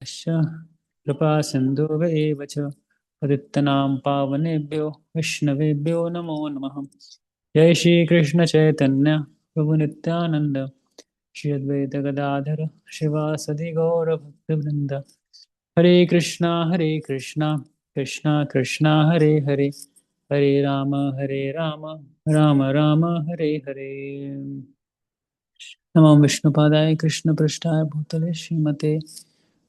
यस्य कृपा सिन्धुव च पतितनां पावनेभ्यो वैष्णवेभ्यो नमो नमः। जय श्री कृष्ण चैतन्य प्रभु नित्यानंद श्री अद्वैत गदाधर शिवासदि गौर भक्तवृंद। हरे कृष्णा कृष्णा कृष्णा हरे हरे, हरे राम राम राम हरे हरे। नमो विष्णुपादाय कृष्णपृष्ठाय भूतले श्रीमते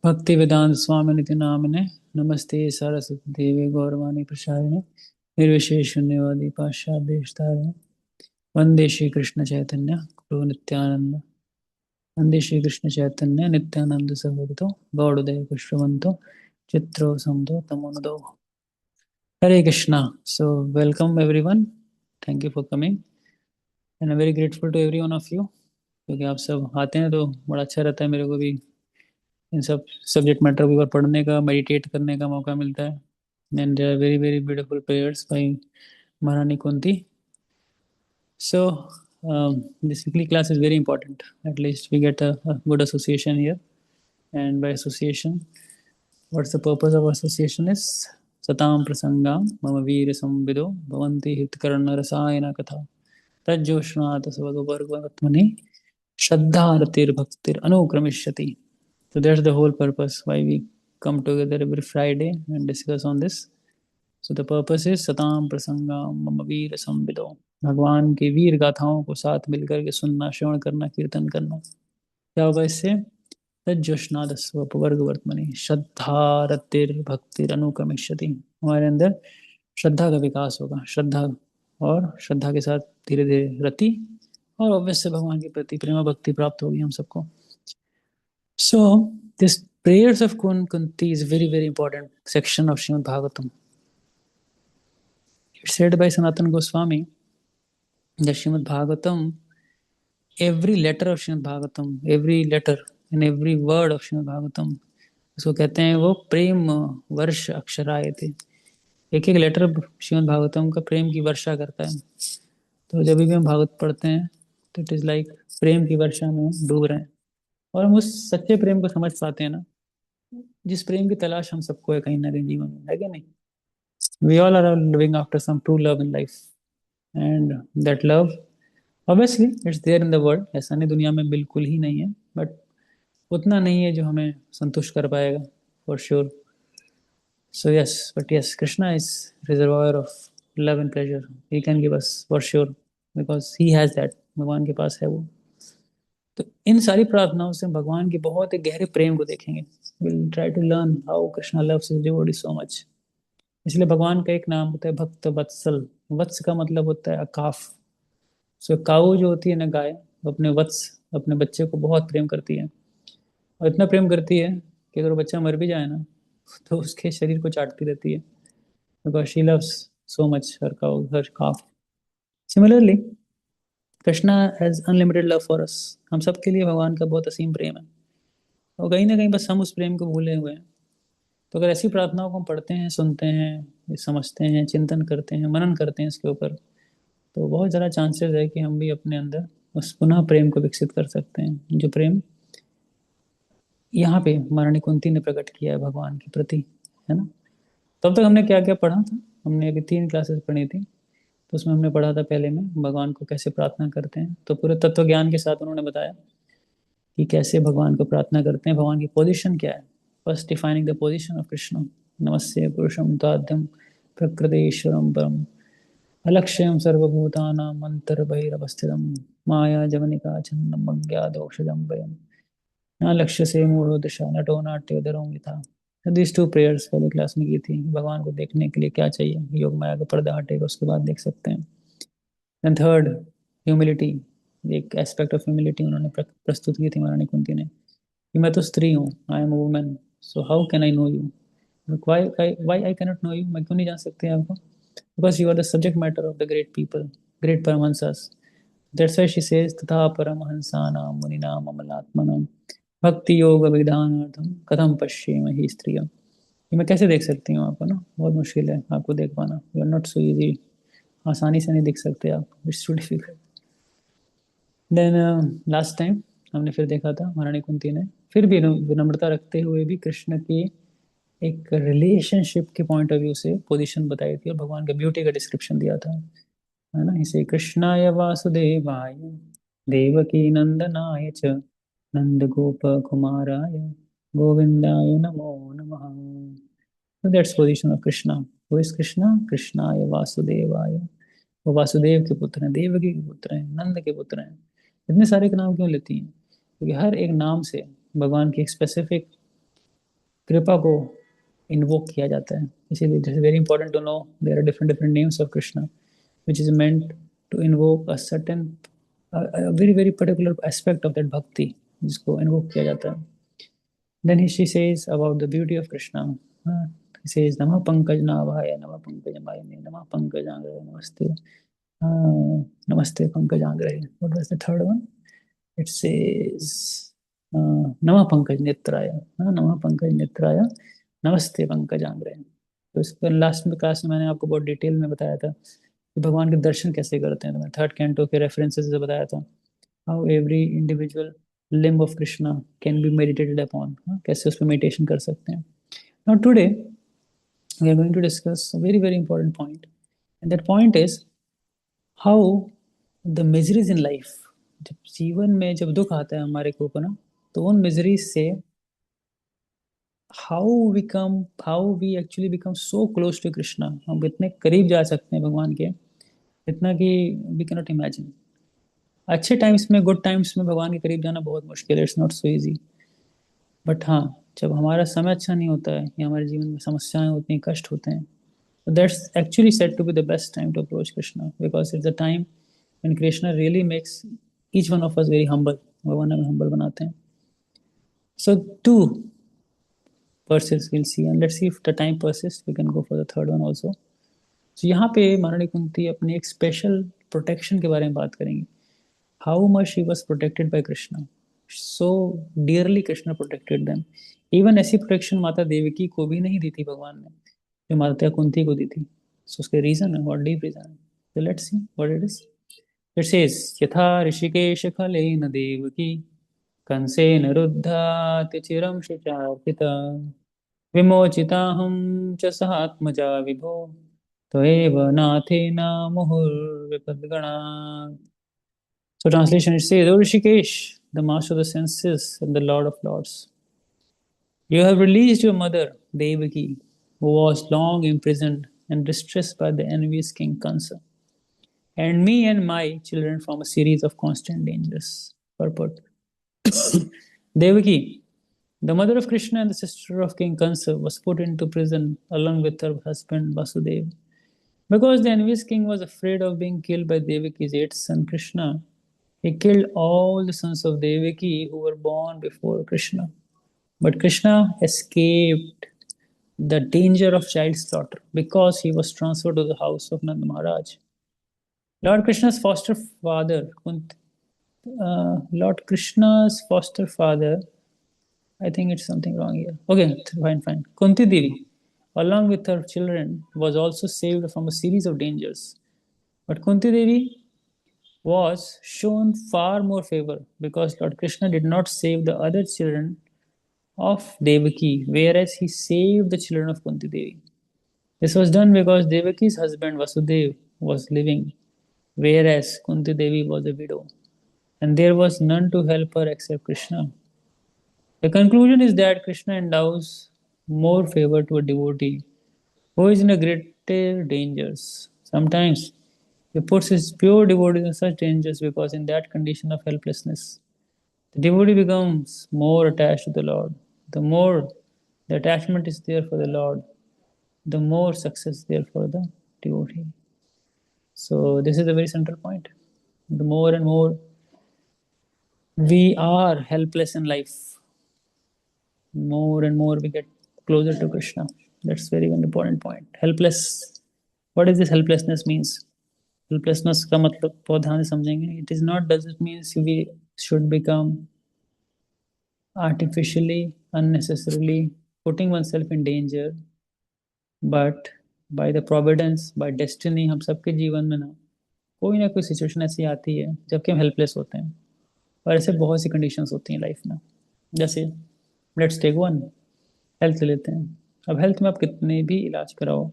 भक्तिवेदांत स्वामिनिति नामिने। नमस्ते सरस्वती देवी गौरवाणी प्रसारिणे निर्विशेष शून्यवादी पाश्चात्यदेशतारिणे। वंदे श्री कृष्ण चैतन्य प्रभु नित्यानंद, वंदे श्री कृष्ण चैतन्य नित्यानंद सहोदितो गौड़दय पुष्पवंतो चित्रो समतो तमोनदो। Hare Krishna. So welcome everyone, thank you for coming and I very grateful to every one of you, क्योंकि आप सब आते हैं तो बड़ा अच्छा रहता है मेरे को भी। इन सब सब्जेक्ट मैटर के ऊपर पढ़ने का, मेडिटेट करने का मौका मिलता है। And very very beautiful prayers by Maharani Kunti. So this weekly class is very important. At least we get a good association here. And by association, what's the purpose of association is Satam Prasangam Mama Veer Samvido Bhavanti Hitkarna Rasayana Katha Tajjoshnata Svagavargatmani Shraddha Ratir Bhaktir Anukramishati. So that's the whole purpose why we come together every Friday and discuss on this. So the purpose is सताम प्रसंगम मम वीर संविदो, भगवान की वीर गाथाओं को साथ मिलकर के सुनना, श्रवण करना, कीर्तन करना। क्या होगा इससे? तज्जोष्णाद स्वपवर्ग वर्तमनि श्रद्धा रतिर भक्तिर अनुक्रमिष्यति। हमारे अंदर श्रद्धा का विकास होगा, श्रद्धा, और श्रद्धा के साथ धीरे धीरे रति, और अवश्य भगवान के प्रति प्रेम भक्ति प्राप्त होगी हम सबको। So this prayers of Kunti is very very important section of Srimad Bhagavatam. It's said by Sanatana Goswami, the Srimad Bhagavatam, every letter of Srimad Bhagavatam, every letter and every word of Srimad Bhagavatam, उसको कहते हैं वो प्रेम वर्ष अक्षराय थे। एक एक letter Shrimad Bhagavatam का प्रेम की वर्षा करता है। तो जब भी हम भागवत पढ़ते हैं तो इट इज लाइक प्रेम की वर्षा में हम डूब रहे हैं, और हम उस सच्चे प्रेम को समझ पाते हैं ना, जिस प्रेम की तलाश हम सबको है कहीं ना कहीं जीवन में, है कि नहीं? We all are living after some true love in life, and that love obviously it's there in the world. ऐसा नहीं दुनिया में बिल्कुल ही नहीं है, बट उतना नहीं है जो हमें संतुष्ट कर पाएगा, for sure. So yes, but yes, Krishna is reservoir of love and pleasure. He can give us for sure, because he has that. भगवान के पास है वो। तो इन सारी प्रार्थनाओं से हम भगवान के बहुत ही गहरे प्रेम को देखेंगे। Will try to learn how Krishna loves his devotee so much. इसलिए भगवान का एक नाम होता है भक्त वत्सल। वत्स का मतलब होता है अकाफ। सो काऊ जो होती है ना, गाय, वो अपने वत्स, अपने बच्चे को बहुत प्रेम करती है, और इतना प्रेम करती है कि अगर वो बच्चा मर भी जाए ना तो उसके शरीर को चाटती रहती है, because she loves so much her cow, her calf. Similarly Krishna has unlimited love for us. हम सबके लिए भगवान का बहुत असीम प्रेम है, और कहीं ना कहीं बस हम उस प्रेम को भूले हुए हैं। तो अगर ऐसी प्रार्थनाओं को हम पढ़ते हैं, सुनते हैं, समझते हैं, चिंतन करते हैं, मनन करते हैं इसके ऊपर, तो बहुत ज़्यादा चांसेस है कि हम भी अपने अंदर उस पुनः प्रेम को विकसित कर सकते हैं, जो प्रेम यहाँ पे महारानी कुंती ने प्रकट किया है भगवान के प्रति, है ना? तब तक हमने क्या क्या पढ़ा था? हमने अभी 3 क्लासेस पढ़ी थी। तो उसमें हमने पढ़ा था पहले में भगवान को कैसे प्रार्थना करते हैं, तो पूरे तत्व ज्ञान के साथ उन्होंने बताया कि कैसे भगवान को प्रार्थना करते हैं, भगवान की पोजीशन क्या है। First defining the position of Krishna, नमस्ते पुरुषम ताद्यम प्रकृतेश्वरम परम अलक्ष्यम सर्वभूतानां अंतर्बहिरवस्थितम माया जवनिका छन्नम अज्ञातोषजम वयम न लक्ष्य से मूढ़ो दिशा नटो नाट्योदरों था। दिस टू प्रेयर्स पहले क्लास में की थी। भगवान को देखने के लिए क्या चाहिए? योग माया का पर्दा हटेगा, उसके बाद देख सकते हैं। And third, humility. एक एस्पेक्ट ऑफ ह्यूमिलिटी उन्होंने प्रस्तुत की थी महारानी कुंती ने, कि मैं तो स्त्री हूँ, I am woman, so how can I know you? Why I cannot know you? मैं क्यों नहीं जान सकती आपको? Because you are the subject matter of the great people, great Paramahamsas. That's why she says तथा परमहंसानां मुनीनां अमलात्मनां भक्ति योग विधानार्थम कथम पश्येम ही स्त्रियम। ये मैं कैसे देख सकती हूँ आपको ना? बहुत मुश्किल है आपको देख पाना। You are not so easy. आसानी से नहीं दिख सकते आप, it's too difficult. Then last time हमने फिर देखा था महारानी कुंती ने फिर भी विनम्रता रखते हुए भी कृष्ण की एक रिलेशनशिप के पॉइंट ऑफ व्यू से पोजीशन बताई थी और भगवान के ब्यूटी का डिस्क्रिप्शन दिया था, है ना। इसे कृष्णाय वासुदेवाय देवकी नंदनाय च नंद गोप कुमाराय गोविंदाय नमो नमः। So that's position of Krishna. Who is Krishna? कृष्णाय वासुदेवाय। वो वासुदेव के पुत्र हैं, देवकी के पुत्र हैं, नंद के पुत्र हैं। इतने सारे के नाम क्यों लेती हैं? क्योंकि हर एक नाम से भगवान की एक स्पेसिफिक कृपा को इन्वोक किया जाता है। इसीलिए it is very important to know there are different different names of Krishna which is meant to invoke a certain very very particular aspect of that bhakti जिसको इन्वोक किया जाता है। Then she says about the beauty of Krishna. He says, Namah Pankaj Navaya, Namah Pankaj Mayane, Namah Pankaj Angraya, Namaste. Namaste Pankaj Angraya. What was the third one? It says, Namah Pankaj Netraya, Namah Pankaj Netraya, Namaste Pankaj Angraya. तो इसका last में class में मैंने आपको बहुत detail में बताया था कि भगवान के दर्शन कैसे करते हैं। तो मैं थर्ड कैंटो के रेफरेंसेस से बताया था how every individual limb of Krishna can be meditated upon, कैसे उस पर मेडिटेशन कर सकते हैं। Now today we are going to discuss a very very important point and that point is how the miseries in life. जब जीवन में जब दुख आता है हमारे को ऊपर ना, तो उन मिजरीज से how we actually become so close to Krishna, हम इतने करीब जा सकते हैं भगवान के, इतना कि वी कैन नॉट इमेजिन। अच्छे टाइम्स में, गुड टाइम्स में भगवान के करीब जाना बहुत मुश्किल है, it's not so easy. But हाँ, जब हमारा समय अच्छा नहीं होता है या हमारे जीवन में समस्याएं होती हैं, कष्ट होते हैं, तो that's actually said to be the best time to approach Krishna, because it's the time when Krishna really makes each one of us very humble. भगवान हमें हम्बल बनाते हैं। So two verses we'll see, and let's see if the time persists, we can go for the third one also. So यहाँ पे महारानी कुंती अपनी एक special protection के बारे में बात करेंगी। How much she was protected by Krishna, so dearly Krishna protected them. Even ऐसी प्रोटेक्शन माता देवकी को भी नहीं दी थी भगवान ने जो माता कुंती को दी थी। सो उसके रीजन है, व्हाट डीप रीजन है। तो let's see what it is. It says यथा ऋषिकेश खलेन देवकी कंसेन रुद्धाति चिरं शुचार्पिता विमोचिताहं च सहात्मजा विभो त्वयैव नाथेन मुहुर्विपद्गणाः। So translation it says, O Rishikesh, the master of the senses and the lord of lords, you have released your mother, Devaki, who was long imprisoned and distressed by the envious king Kansa, and me and my children from a series of constant dangers. Purport. Devaki, the mother of Krishna and the sister of King Kansa, was put into prison along with her husband Vasudeva. Because the envious king was afraid of being killed by Devaki's eighth son Krishna, he killed all the sons of Devaki who were born before Krishna. But Krishna escaped the danger of child slaughter because he was transferred to the house of Nanda Maharaj. Lord Krishna's foster father, Lord Krishna's foster father, I think it's something wrong here. Okay, fine, fine. Kunti Devi, along with her children, was also saved from a series of dangers. But Kunti Devi was shown far more favor because Lord Krishna did not save the other children of Devaki, whereas he saved the children of Kunti Devi. This was done because Devaki's husband Vasudev was living, whereas Kunti Devi was a widow, and there was none to help her except Krishna. The conclusion is that Krishna endows more favor to a devotee who is in a greater dangers. Sometimes he puts his pure devotees in such dangers because in that condition of helplessness, the devotee becomes more attached to the Lord. The more the attachment is there for the Lord, the more success there for the devotee. So this is a very central point. The more and more we are helpless in life, more and more we get closer to Krishna. That's very one important point. Helpless. What is this helplessness means? Helplessness का मतलब बहुत ध्यान से समझेंगे. It is not does it means we should become artificially, unnecessarily putting oneself in danger, but by the providence, by destiny हम सबके जीवन में ना कोई ना कोई सिचुएशन ऐसी आती है जबकि हम हेल्पलेस होते हैं। और ऐसे बहुत सी कंडीशंस होती हैं लाइफ में। जैसे लेट्स टेक वन, हेल्थ लेते हैं। अब हेल्थ में आप कितने भी इलाज कराओ,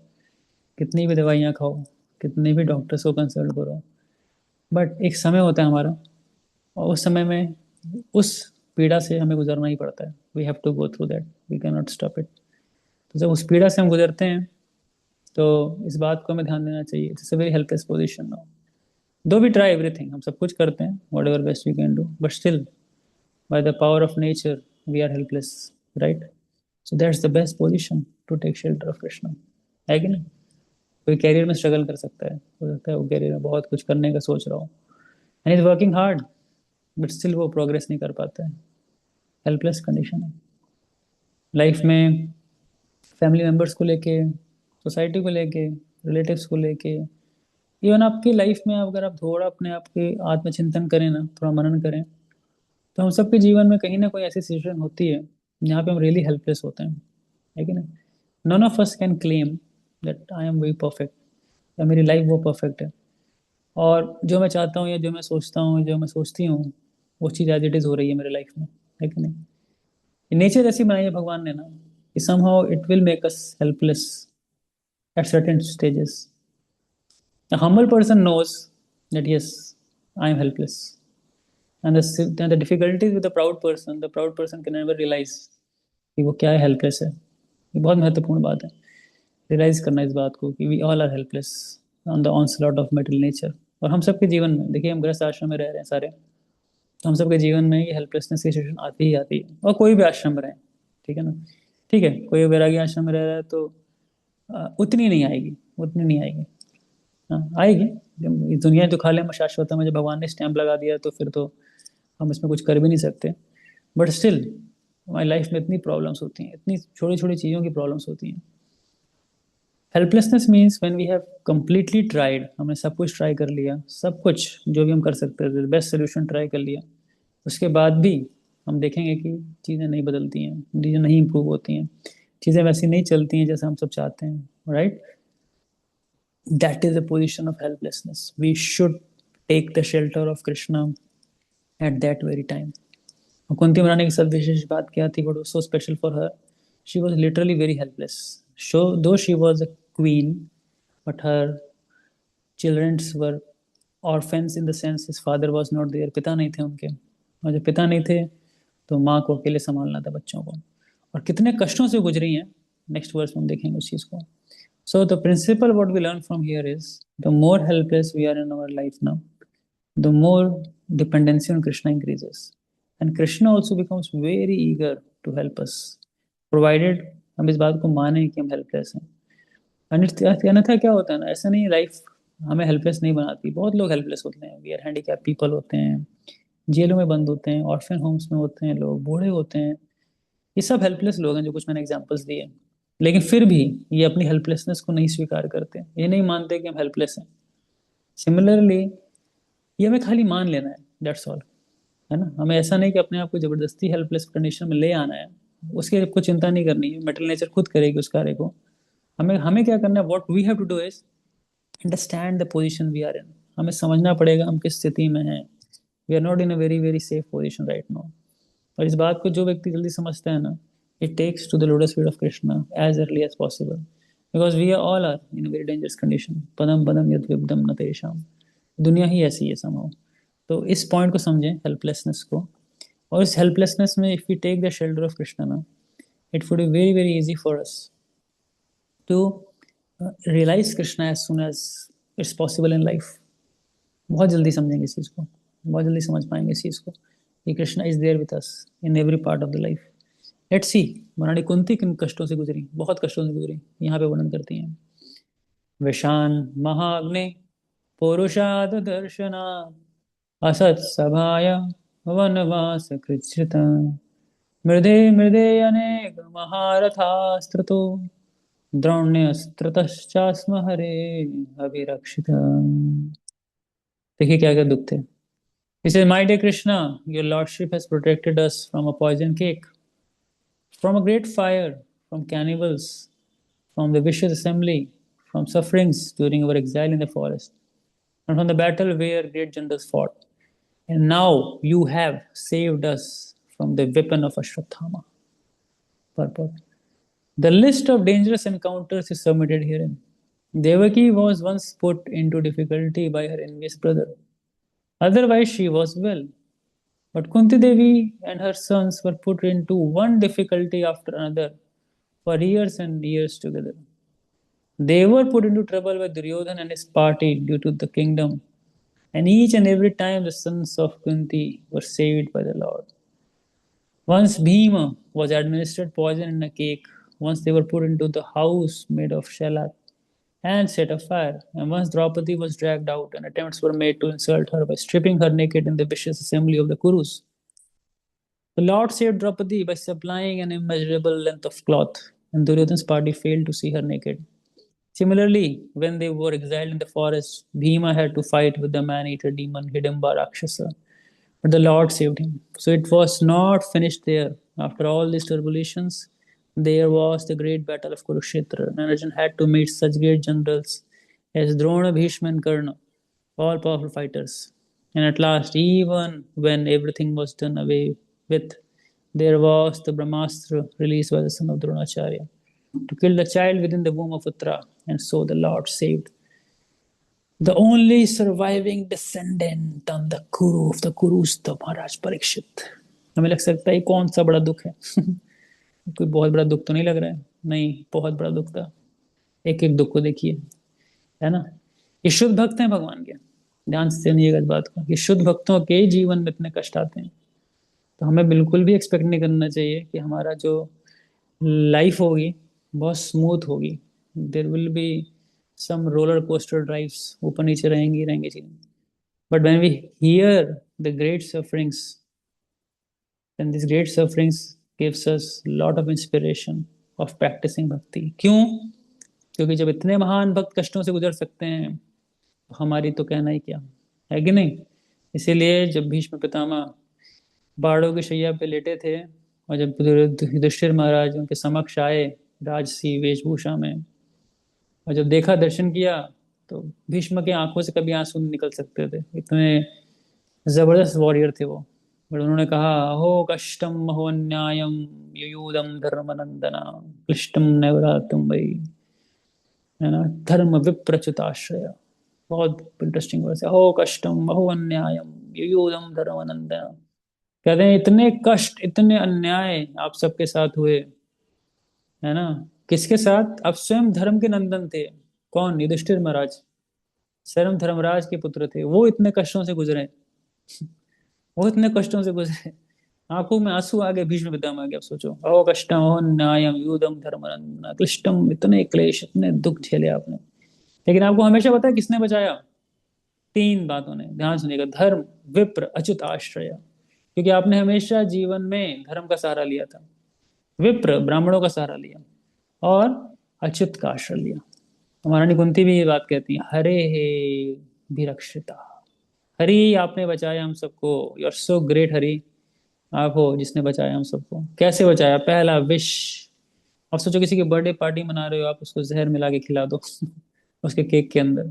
कितनी भी दवाइयाँ खाओ, कितने भी डॉक्टर्स को कंसल्ट करो, बट एक समय होता है हमारा, और उस समय में उस पीड़ा से हमें गुजरना ही पड़ता है। We have to go through that, we can not stop it. तो जब उस पीड़ा से हम गुजरते हैं, तो इस बात को हमें ध्यान देना चाहिए, it's a very helpless position now. Though we try everything, हम सब कुछ करते हैं, whatever best we can do, but still by the power of nature we are helpless, right? So that's the best position to take shelter of Krishna, है कि नहीं? कोई career में स्ट्रगल कर सकता है, हो सकता है वो कैरियर में बहुत कुछ करने का सोच रहा हो, and is working hard, but still वो प्रोग्रेस नहीं कर पाता है, हेल्पलेस कंडीशन है। लाइफ में फैमिली मेम्बर्स को लेके, सोसाइटी को लेके, रिलेटिव्स को लेके, इवन आपकी लाइफ में अगर आप थोड़ा अपने आप के आत्मचिंतन करें ना, थोड़ा मनन करें, तो हम सबके जीवन में कहीं ना कोई ऐसी सिचुएशन होती है जहाँ पे हम रियली हेल्पलेस होते हैं, है कि नहीं? None of us can claim that I am very perfect, या मेरी लाइफ वो परफेक्ट है, और जो मैं चाहता हूँ या जो मैं सोचता हूँ, जो मैं सोचती हूँ, वो चीज़ एज इट इज़ हो रही है मेरी लाइफ में, है कि नहीं? नेचर ऐसी बनाई है भगवान ने ना, कि somehow it will make us helpless at certain stages. A humble person knows that yes, I am helpless. And the difficulties with the proud person can never realize कि वो क्या है, हेल्पलेस है। ये बहुत महत्वपूर्ण बात है, रियलाइज करना इस बात को कि we all are helpless on the onslaught of metal nature. और हम सबके जीवन में, देखिए हम गृहस्थ आश्रम में रह रहे हैं सारे, तो हम सबके जीवन में ये हेल्पलेसनेस की सिचुएशन आती ही आती है, और कोई भी आश्रम में रहे, ठीक है ना? ठीक है, कोई वैरागी आश्रम में रह रहा है तो उतनी नहीं आएगी, उतनी नहीं आएगी। हाँ, आएगी। जब इस दुनिया तो खाली में शाश्वत है, जब भगवान ने स्टैंप लगा दिया तो फिर तो हम इसमें कुछ कर भी नहीं सकते। बट स्टिल हमारी लाइफ में इतनी प्रॉब्लम्स होती हैं, इतनी छोटी छोटी चीज़ों की प्रॉब्लम्स होती हैं। Helplessness means when we have completely tried, हमने सब कुछ ट्राई कर लिया, सब कुछ जो भी हम कर सकते थे, बेस्ट सोल्यूशन ट्राई कर लिया, उसके बाद भी हम देखेंगे कि चीज़ें नहीं बदलती हैं, चीज़ें नहीं इम्प्रूव होती हैं, चीज़ें वैसी नहीं चलती हैं जैसे हम सब चाहते हैं, right? That is a position of helplessness. We should take the shelter of Krishna at that very time. Kunti महारानी के साथ विशेष बात क्या थी, what was so special for her? She was literally very helpless. So, though she was a queen, but her children were orphans in the sense his father was not there. पिता नहीं थे उनके, और जब पिता नहीं थे तो माँ को अकेले संभालना था बच्चों को, और कितने कष्टों से गुजरी हैं, नेक्स्ट वर्स में हम देखेंगे उस चीज़ को। So the principle what we learn from here is the more helpless we are in our life now, the more dependency on Krishna increases. And Krishna also becomes very eager to help us, provided हम इस बात को माने कि हम helpless हैं। अन्यथा क्या होता है ना, ऐसा नहीं, लाइफ हमें हेल्पलेस नहीं बनाती, बहुत लोग हेल्पलेस होते हैं, वी आर हैंडीकैप पीपल होते हैं, जेलों में बंद होते हैं, ऑर्फन होम्स में होते हैं लोग, बूढ़े होते हैं, ये सब हेल्पलेस लोग हैं जो कुछ मैंने एग्जांपल्स दिए। लेकिन फिर भी ये अपनी हेल्पलेसनेस को नहीं स्वीकार करते, ये नहीं मानते कि हम हेल्पलेस हैं। सिमिलरली ये हमें खाली मान लेना है, दैट्स ऑल, है ना? हमें ऐसा नहीं कि अपने आप को जबरदस्ती हेल्पलेस कंडीशन में ले आना है, उसकी आपको चिंता नहीं करनी है, मेटल नेचर खुद करेगी उस कार्य को। हमें हमें क्या करना है, what we have to do is understand the position we are in. हमें समझना पड़ेगा हम किस स्थिति में हैं, we are not in a very very safe position right now. और इस बात को जो व्यक्ति जल्दी समझता है ना, it takes to the lotus feet of Krishna as early as possible, because we are all are in a very dangerous condition. Padam padam yad vibdam na tesham, दुनिया ही ऐसी है somehow। तो इस पॉइंट को समझें, हेल्पलेसनेस को, और इस हेल्पलेसनेस में if we take the shelter of Krishna ना, it would be very very easy for us to realise Krishna as soon as it's possible in life. बहुत जल्दी समझेंगे इस चीज़ को, बहुत जल्दी समझ पाएंगे इस चीज़ को कि Krishna is there with us in every part of the life. Let's see, Maharani Kunti किन कष्टों से गुजरी, बहुत कष्टों से गुजरी, यहाँ पे वर्णन करती हैं। विशान महाग्नि पुरुषाद दर्शना असत सभाय वनवास कृच्छ्रित मृदे मृदे अनेक महारथास्त्रतो द्रोण्यस्त्रतश्चास्म हरे अभिरक्षित। देखिए क्या क्या दुख थे। He says, My dear Krishna, your lordship has protected us from a poison cake, from a great fire, from cannibals, from the vicious assembly, from sufferings during our exile in the forest, and from the battle where great generals fought. And now you have saved us from the weapon of Ashwatthama. purport. The list of dangerous encounters is submitted herein. Devaki was once put into difficulty by her envious brother. Otherwise, she was well. But Kunti Devi and her sons were put into one difficulty after another for years and years together. They were put into trouble by Duryodhan and his party due to the kingdom, and each and every time the sons of Kunti were saved by the Lord. Once Bhima was administered poison in a cake, once they were put into the house made of shellac and set afire, and once Draupadi was dragged out, and attempts were made to insult her by stripping her naked in the vicious assembly of the Kurus. The Lord saved Draupadi by supplying an immeasurable length of cloth, and Duryodhan's party failed to see her naked. Similarly, when they were exiled in the forest, Bhima had to fight with the man-eater demon Hidimba Rakshasa, but the Lord saved him. So it was not finished there. After all these tribulations, there was the great battle of Kurukshetra, and Arjun had to meet such great generals as Drona, Bhishma, and Karna, all powerful fighters. And at last, even when everything was done away with, there was the Brahmastra released by the son of Dronacharya to kill the child within the womb of Uttara, and so the Lord saved the only surviving descendant on the Kuru of the Kurus, the Maharaj Parikshit. हमें लग सकता है कौन सा बड़ा दुख है कोई बहुत बड़ा दुख तो नहीं लग रहा है नहीं बहुत बड़ा दुख था एक एक दुख को देखिए है ना ये शुद्ध भक्त हैं भगवान के ध्यान से सुनिएगा इस बात को कि शुद्ध भक्तों के जीवन में इतने कष्ट आते हैं तो हमें बिल्कुल भी एक्सपेक्ट नहीं करना चाहिए कि हमारा जो लाइफ होगी बहुत स्मूथ होगी there will be some roller coaster drives ऊपर नीचे रहेंगी चीजें but when we hear the great sufferings then this great sufferings gives us lot of inspiration of practicing bhakti क्यों क्योंकि जब इतने महान भक्त कष्टों से गुजर सकते हैं तो हमारी तो कहना ही क्या है कि नहीं इसीलिए जब भीष्म पितामह बाड़ों की शैया पे लेटे थे और जब युधिष्ठिर महाराज उनके समक्ष आए राजसी वेशभूषा में और जब देखा दर्शन किया तो भीष्म की आंखों से कभी आंसू नहीं निकल सकते थे इतने जबरदस्त वॉरियर थे वो बट उन्होंने कहा अहो कष्टम महो अन्यायम युयूदम धर्मनंदना क्लिष्टम नैवरातुम वही है ना धर्म विप्रच्युताश्रय बहुत इंटरेस्टिंग वर्ड है अहो कष्टम महो अन्यायम युयूदम धर्मनंदना कहते हैं इतने कष्ट इतने अन्याय आप सबके साथ हुए है ना किसके साथ आप स्वयं धर्म के नंदन थे कौन युधिष्ठिर महाराज स्वयं धर्मराज के पुत्र थे वो इतने कष्टों से गुजरे वो इतने कष्टों से गुजरे आंखों में आंसू आ गए भीष्म पितामह आ गए आप सोचो अहो कष्टम अहो न्यायम युदम धर्मनंदन क्लिष्टम इतने क्लेश इतने दुख झेले आपने लेकिन आपको हमेशा पता है किसने बचाया तीन बातों ने ध्यान सुनिएगा धर्म विप्र अच्युत आश्रय क्योंकि आपने हमेशा जीवन में धर्म का सहारा लिया था विप्र ब्राह्मणों का सहारा लिया और अच्युत का आश्रय लिया महारानी कुंती भी ये बात कहती है हरे हे विरक्षिता हरि आपने बचाया हम सबको you are so great Hari आप हो जिसने बचाया हम सबको कैसे बचाया पहला विश आप सोचो किसी की बर्थडे पार्टी मना रहे हो आप उसको जहर मिला के खिला दो उसके केक के अंदर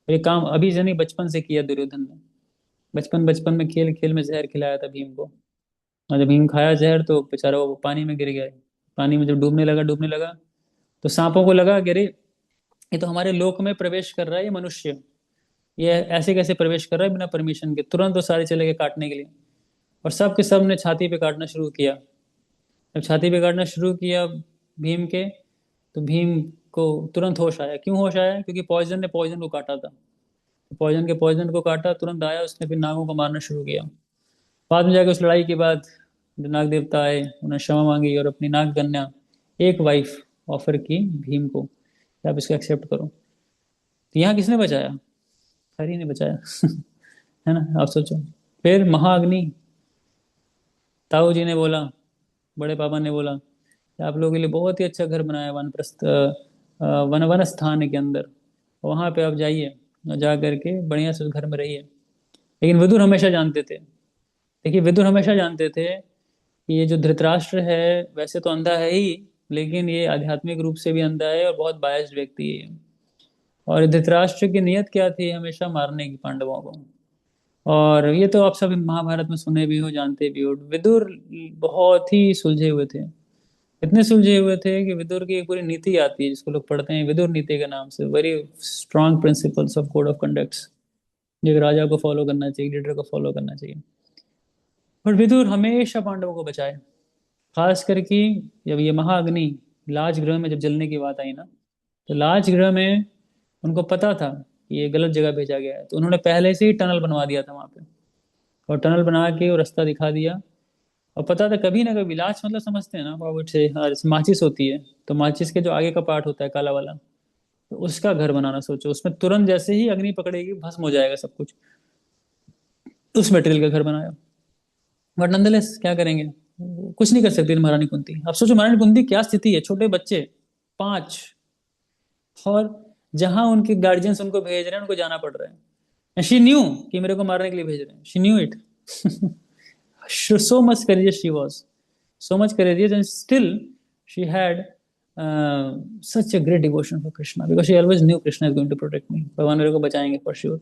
ये काम अभी से नहीं बचपन से किया दुर्योधन ने बचपन में खेल खेल में जहर खिलाया था भीम को और जब भीम खाया जहर तो बेचारा वो पानी में गिर गया पानी में जब डूबने लगा तो सांपों को लगा कि अरे ये तो हमारे लोक में प्रवेश कर रहा है ये मनुष्य ये ऐसे कैसे प्रवेश कर रहा है बिना परमिशन के तुरंत तो सारे चले गए काटने के लिए और सब के सब ने छाती पे काटना शुरू किया जब छाती पे काटना शुरू किया भीम के तो भीम को तुरंत होश आया क्यों होश आया क्योंकि पॉइजन ने पॉइजन को काटा था पॉइजन को काटा तुरंत आया उसने फिर नागों को मारना शुरू किया बाद में जाकर उस लड़ाई के बाद जो नाग देवता आए उन्होंने क्षमा मांगी और अपनी नाग कन्या एक वाइफ ऑफर की भीम को कि आप इसको एक्सेप्ट करो तो यहाँ किसने बचाया हरि ने बचाया है ना आप सोचो फिर महाअग्नि ताऊ जी ने बोला बड़े पापा ने बोला कि आप लोगों के लिए बहुत ही अच्छा घर बनाया वनप्रस्थ वन स्थान के अंदर वहां पे आप जाइए जा करके बढ़िया से उस घर में रहिए लेकिन विदुर हमेशा जानते थे देखिए विदुर हमेशा जानते थे कि ये जो धृतराष्ट्र है वैसे तो अंधा है ही लेकिन ये आध्यात्मिक रूप से भी अंधा है और बहुत बायस्ड व्यक्ति है और धृतराष्ट्र की नियत क्या थी हमेशा मारने की पांडवों को और ये तो आप सभी महाभारत में सुने भी हो जानते भी हो विदुर बहुत ही सुलझे हुए थे इतने सुलझे हुए थे कि विदुर की एक पूरी नीति आती है जिसको लोग पढ़ते हैं विदुर नीति के नाम से, very strong principles of code of conducts, जो एक राजा को फॉलो करना चाहिए, लीडर को फॉलो करना चाहिए। पर विदुर हमेशा पांडवों को बचाए। खास करके जब ये महाअग्नि लाज ग्रह में जब जलने की बात आई ना, तो लाज ग्रह में उनको पता था कि ये गलत जगह भेजा गया है, तो उन्होंने पहले से ही टनल बनवा दिया था वहां पे, और टनल बना के वो रास्ता दिखा दिया। और पता था कभी ना कभी, लाच मतलब समझते हैं ना फॉरवर्ड से, जैसे माचिस होती है, तो माचिस के जो आगे का पार्ट होता है काला वाला, तो उसका घर बनाना सोचो, उसमें तुरंत जैसे ही अग्नि पकड़ेगी भस्म हो जाएगा सब कुछ, उस मटेरियल का घर बनाया। बट नंदलेस क्या करेंगे, कुछ नहीं कर सकती थी महारानी कुंती। अब सोचो महारानी कुंती क्या स्थिति है, छोटे बच्चे 5, और जहां उनके गार्जियंस उनको भेज रहे हैं उनको जाना पड़ रहा है, शी न्यू कि मेरे को मारने के लिए भेज रहे हैं, she knew it. so much courageous she was, so much courageous, and still she had such a great devotion for Krishna, because she always knew Krishna is going to protect me, भगवान मेरे को बचाएंगे for sure।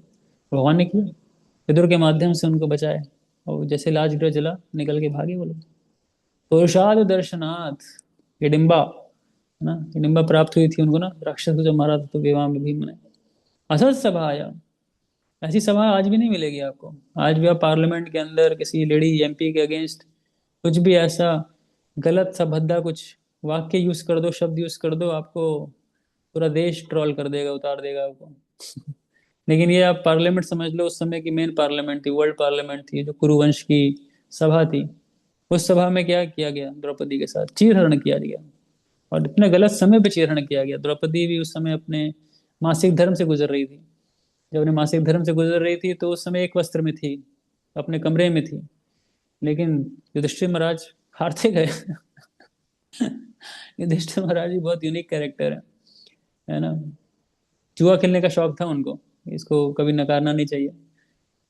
भगवान ने किया, विदुर के माध्यम से उनको बचाया, और जैसे लाज ग्रह जला निकल के भागे वो लोग। पुरुषार्थ दर्शनाथ हिडिंबा, है ना, हिडिंबा प्राप्त हुई थी उनको ना, राक्षस को जब मारा था तो विवाह में भीम ने। असत सभा आया, ऐसी सभा आज भी नहीं मिलेगी आपको। आज भी आप पार्लियामेंट के अंदर किसी लेडी एमपी के अगेंस्ट कुछ भी ऐसा गलत सा भद्दा कुछ वाक्य यूज कर दो, शब्द यूज कर दो, आपको पूरा देश ट्रोल कर देगा, उतार देगा आपको। लेकिन ये आप पार्लियामेंट समझ लो, उस समय की मेन पार्लियामेंट थी, वर्ल्ड पार्लियामेंट थी, जो कुरुवंश की सभा थी। उस सभा में क्या किया गया, द्रौपदी के साथ चीरहरण किया गया, और इतने गलत समय पे चीरहरण किया गया। द्रौपदी भी उस समय अपने मासिक धर्म से गुजर रही थी। जब अपने मासिक धर्म से गुजर रही थी तो उस समय एक वस्त्र में थी, अपने कमरे में थी। लेकिन युधिष्ठिर महाराज हारते गए। युधिष्ठिर महाराज भी बहुत यूनिक कैरेक्टर है ना। जुआ खेलने का शौक था उनको, इसको कभी नकारना नहीं चाहिए।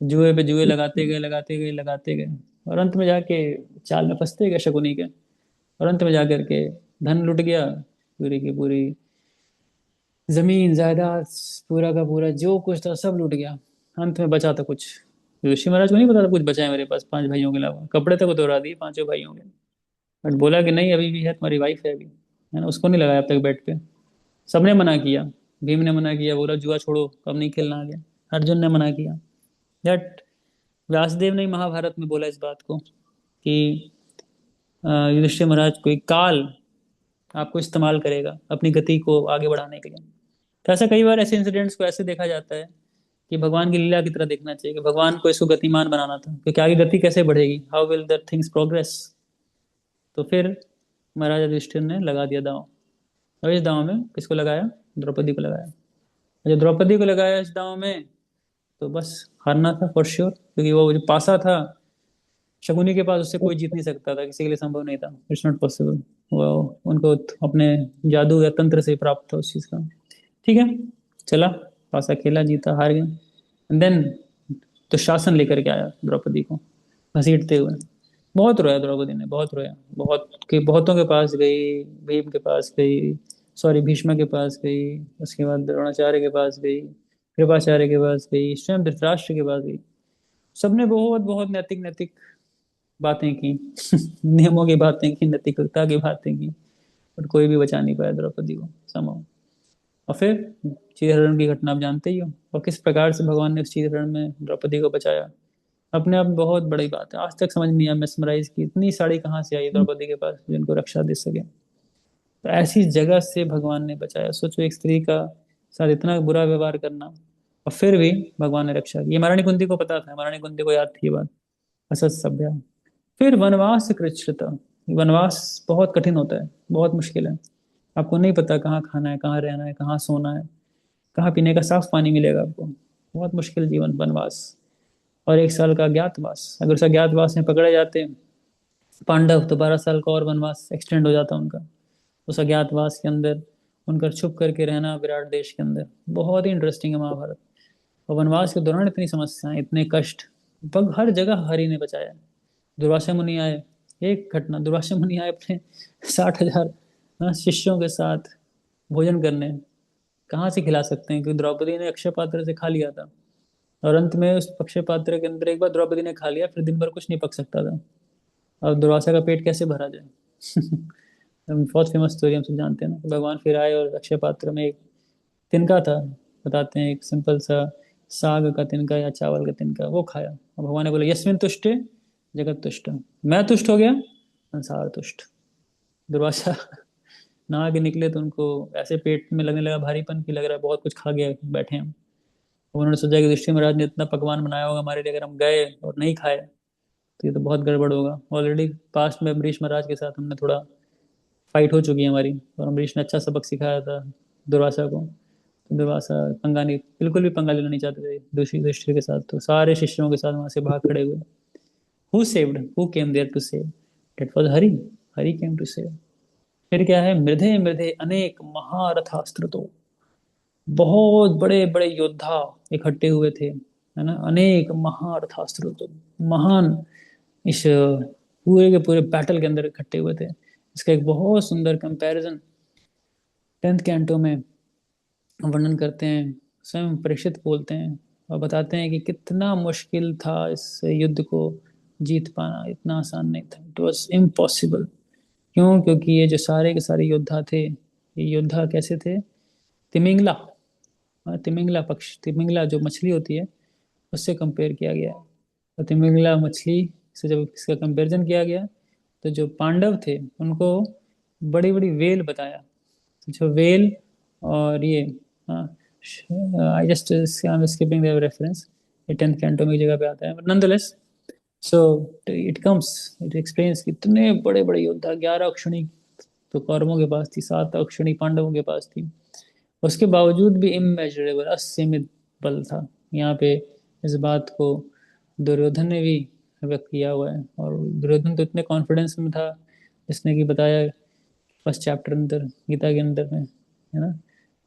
जुए पे जुए लगाते गए, लगाते गए, लगाते गए, और अंत में जाके चाल में फंसते गए शकुनी के, और अंत में जाकर के धन लुट गया, पूरी की पूरी जमीन जायदाद, पूरा का पूरा जो कुछ था सब लूट गया। अंत में बचा था कुछ, ऋषि महाराज को नहीं पता था कुछ बचा है मेरे पास 5 भाइयों के अलावा, कपड़े तक उतरा दिए 5 भाइयों के। बट बोला कि नहीं अभी भी है, तुम्हारी वाइफ है अभी, है ना, उसको नहीं लगाया अब तक बेड पे। सबने मना किया, भीम ने मना किया, बोला जुआ छोड़ो अब नहीं खेलना आगे। अर्जुन ने मना किया। बट व्यासदेव ने महाभारत में बोला इस बात को कि युधिष्ठिर महाराज कोई काल आपको इस्तेमाल करेगा अपनी गति को आगे बढ़ाने के लिए। तो ऐसा कई बार ऐसे इंसिडेंट्स को ऐसे देखा जाता है कि भगवान की लीला की तरह देखना चाहिए, कि भगवान को इसको गतिमान बनाना था, क्योंकि आगे गति कैसे बढ़ेगी, how will the things progress. तो फिर महाराजा युधिष्ठिर ने लगा दिया दांव। और इस दांव में किसको लगाया, द्रौपदी को लगाया। और जब द्रौपदी को लगाया इस दांव में, तो बस हारना था फॉर श्योर, क्योंकि वो जो पासा था शकुनी के पास, उससे कोई जीत नहीं सकता था, किसी के लिए संभव नहीं था, इट्स नॉट पॉसिबल। वो उनको अपने जादू या तंत्र से प्राप्त था उस चीज का। ठीक है, चला, पासा खेला, जीता, हार गए, एंड देन तो शासन लेकर के आया द्रौपदी को घसीटते हुए। बहुत रोया द्रौपदी ने, बहुत रोया, बहुतों के पास गई, भीम के पास गई, सॉरी भीष्म के पास गई, उसके बाद द्रोणाचार्य के पास गई, कृपाचार्य के पास गई, स्वयं धृतराष्ट्र के पास गई। सबने बहुत बहुत नैतिक नैतिक बातें की, नियमों की बातें की, नैतिकता की बातें की, बट कोई भी बचा नहीं पाया द्रौपदी को संभव। और फिर चीरहरण की घटना आप जानते ही हो, और किस प्रकार से भगवान ने उस चीरहरण में द्रौपदी को बचाया। अपने आप में बहुत बड़ी बात है, आज तक समझ नहीं आया मेस्मराइज की इतनी साड़ी कहाँ से आई द्रौपदी के पास जिनको रक्षा दे सके। तो ऐसी जगह से भगवान ने बचाया। सोचो एक स्त्री का साथ इतना बुरा व्यवहार करना, और फिर भी भगवान ने रक्षा की। ये महारानी कुंती को पता था, महारानी कुंती को याद थी ये बात। असत सभ्या। फिर वनवास कृच्छ्रता। वनवास बहुत कठिन होता है, बहुत मुश्किल है। आपको नहीं पता कहाँ खाना है, कहाँ रहना है, कहाँ सोना है, कहाँ पीने का साफ पानी मिलेगा आपको। बहुत मुश्किल जीवन वनवास। और 1 साल का अज्ञातवास, अगर उस अज्ञातवास में पकड़े जाते पांडव, तो 12 साल का और वनवास एक्सटेंड हो जाता उनका। उस अज्ञातवास के अंदर उनका छुप करके रहना विराट देश के अंदर, बहुत ही इंटरेस्टिंग है महाभारत। और वनवास के दौरान इतनी समस्याएं, इतने कष्ट, लगभग हर जगह हरि ने बचाया। दुर्वासा मुनि आए, एक घटना, दुर्वासा मुनि आए अपने 60,000 शिष्यों के साथ भोजन करने। कहाँ से खिला सकते हैं, क्योंकि द्रौपदी ने अक्षय पात्र से खा लिया था, और अंत में उस अक्षय पात्र के अंदर एक बार द्रौपदी ने खा लिया, फिर दिन भर कुछ नहीं पक सकता था। अब दुर्वासा का पेट कैसे भरा जाए। बहुत फेमस स्टोरी हम सब जानते हैं ना, कि भगवान फिर आए और अक्षय पात्र में एक तिनका था, बताते हैं, एक सिंपल सा साग का तिनका या चावल का तिनका, वो खाया और भगवान ने बोला यस्मिन तुष्टे जगत तुष्ट, मैं तुष्ट हो गया संसार तुष्ट। दुर्वासा नहा के निकले तो उनको ऐसे पेट में लगने लगा भारीपन, की लग रहा है बहुत कुछ खा गया बैठे हम। उन्होंने सोचा कि युधिष्ठिर महाराज ने इतना पकवान बनाया होगा हमारे लिए, अगर हम गए और नहीं खाए तो ये तो बहुत गड़बड़ होगा। ऑलरेडी पास्ट में अम्बरीश महाराज के साथ हमने थोड़ा फाइट हो चुकी है हमारी, और अम्बरीश ने अच्छा सबक सिखाया था दुर्वासा को। तो दुर्वासा पंगा नहीं, बिल्कुल भी पंगा लेना नहीं चाहते थे दूसरी युधिष्ठिर के साथ, तो सारे शिष्यों के साथ वहां से भाग खड़े हुए। Who saved, who came there to save, that was Hari, Hari came to save. फिर क्या है, मृधे मृधे अनेक महारथास्त्र, तो बहुत बड़े बड़े योद्धा इकट्ठे हुए थे, है ना, अनेक महारथास्त्र, तो महान इस पूरे के पूरे बैटल के अंदर इकट्ठे हुए थे। इसका एक बहुत सुंदर कंपैरिजन 10th कैंटो में वर्णन करते हैं, स्वयं परीक्षित बोलते हैं और बताते हैं कि कितना मुश्किल था इस युद्ध को जीत पाना, इतना आसान नहीं था, इट वॉज इम्पॉसिबल। क्यों? क्योंकि ये जो सारे के सारे योद्धा थे, ये योद्धा कैसे थे? तिमिंगला, तिमिंगला पक्ष, तिमिंगला जो मछली होती है उससे कंपेयर किया गया है। तो तिमिंगला मछली से जब इसका कंपैरिजन किया गया, तो जो पांडव थे उनको बड़ी बड़ी वेल बताया, जो वेल और ये, I just I am skipping the reference, ये 10th कैंटो में एक जगह पे आता है, but nonetheless. So it comes, it explains कितने बड़े बड़े योद्धा, 11 अक्षुणी तो कौरवों के पास थी, 7 अक्षुणी पांडवों के पास थी, उसके बावजूद भी इमेजरेबल, असीमित बल था यहाँ पे। इस बात को दुर्योधन ने भी व्यक्त किया हुआ है, और दुर्योधन तो इतने कॉन्फिडेंस में था, जिसने कि बताया फर्स्ट चैप्टर अंदर गीता के अंदर में, है ना,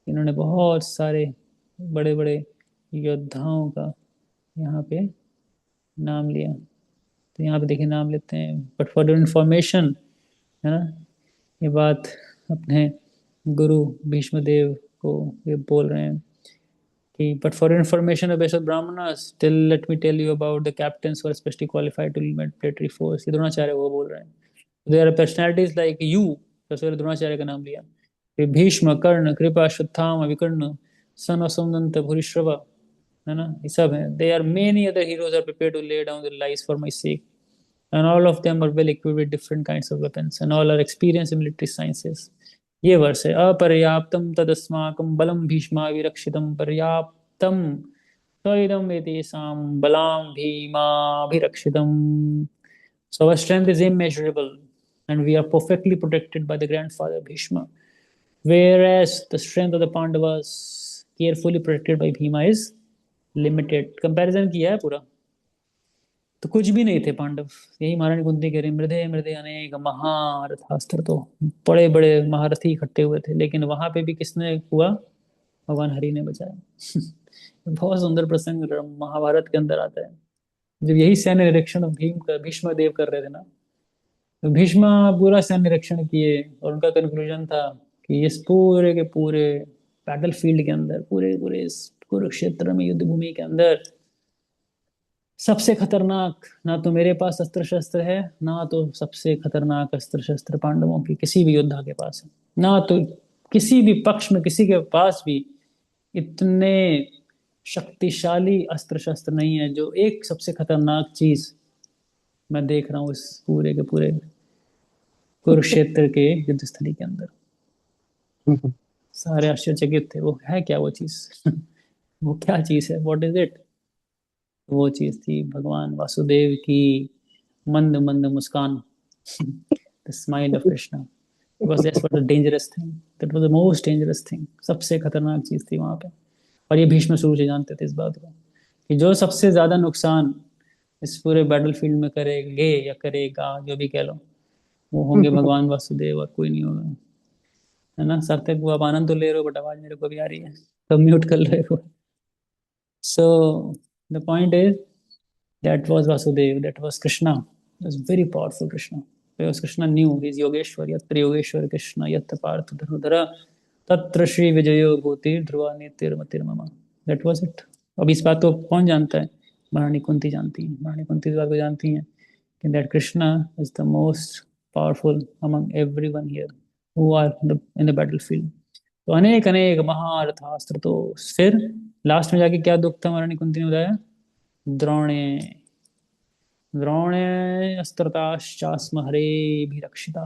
इन्होंने बहुत सारे बड़े बड़े योद्धाओं का यहाँ पे नाम लिया। तो यहाँ पे देखिए नाम लेते हैं, बट फॉर योर इंफॉर्मेशन, है ना, ये बात अपने गुरु भीष्म देव को ये बोल रहे हैं कि but for information of basic brahmanas, still let me tell you about the captains who are specially qualified to lead military force, ये द्रोणाचार्य वो बोल रहे हैं। There are personalities like you, जैसे द्रोणाचार्य का नाम लिया, फिर भीष्म, कर्ण, कृपा, अश्वत्थामा, विकर्ण, सन ऑफ सोमदंत, भूरिश्रवा, है ना, ये सब है। They are many other heroes are prepare to lay down their lives for my sake, and all of them are well equipped with different kinds of weapons and all are experienced in military sciences। ये वर्ष है, अपर्याप्तम तदस्माकं बलम भीष्मा विरक्षितम पर्याप्तम त्वइदं एतेषां बलाम भीमाभिरक्षितम। So our strength is immeasurable and we are perfectly protected by the grandfather Bhishma, whereas the strength of the Pandavas carefully protected by Bhima is limited। Comparison किया है पूरा, तो कुछ भी नहीं थे पांडव। यही महारानी कुंती कह रही, मृदे मृदे अनेक महारथास्त्र, तो बड़े बड़े महारथी इकट्ठे हुए थे, लेकिन वहां पे भी किसने हुआ? भगवान हरि ने बचाया। बहुत सुंदर प्रसंग महाभारत के अंदर आता है, जब यही सैन्य निरीक्षण भीम का भीष्म देव कर रहे थे ना, तो भीष्म पूरा सैन्य निरीक्षण किए और उनका कंक्लूजन था कि इस पूरे के पूरे बैटल फील्ड के अंदर, पूरे पूरे इस कुरुक्षेत्र में, युद्ध भूमि के अंदर सबसे खतरनाक ना तो मेरे पास अस्त्र शस्त्र है, ना तो सबसे खतरनाक अस्त्र शस्त्र पांडवों की किसी भी योद्धा के पास है, ना तो किसी भी पक्ष में किसी के पास भी इतने शक्तिशाली अस्त्र शस्त्र नहीं है, जो एक सबसे खतरनाक चीज मैं देख रहा हूँ इस पूरे के पूरे कुरुक्षेत्र के युद्ध स्थली के अंदर। सारे आश्चर्यचकित थे, वो है क्या वो चीज? वो क्या चीज है, व्हाट इज इट? वो चीज थी भगवान वासुदेव की मंद मंद मुस्कान, द स्माइल ऑफ कृष्णा। बस that's what the dangerous thing, that was the most dangerous thing, सबसे खतरनाक चीज थी वहां पे। और ये भीष्म शुरू से जानते थे इस बात को, कि जो सबसे ज्यादा नुकसान इस पूरे बैटल फील्ड में करेंगे या करेगा, जो भी कह लो, वो होंगे भगवान वासुदेव, और कोई नहीं होगा, है ना। सार्थक वो आप आनंद तो ले रहे हो, बट आवाज मेरे को भी आ रही है, तब म्यूट कर रहे हो। So the point is, that was Vasudev, that was Krishna. It was very powerful Krishna. Because Krishna knew he's Yogeshwar, yatra Yogeshwar Krishna, yatra Partha Dhanudhara, तत्र श्री विजयो भूति ध्रुवा नीतिर्मतिर मम। That was it. अब इस बात को कौन जानता है? महारानी कुंती जानती है, महारानी कुंती इस बात को जानती हैं कि that Krishna is the most powerful among everyone here. Who are in the battlefield. तो अनेक अनेक महारथास्त्र। तो फिर लास्ट में जाके क्या दुख था, महारानी कुंती ने बताया, द्रोणे द्रोणे अस्त्रताश्चास्म हरे भी रक्षिता।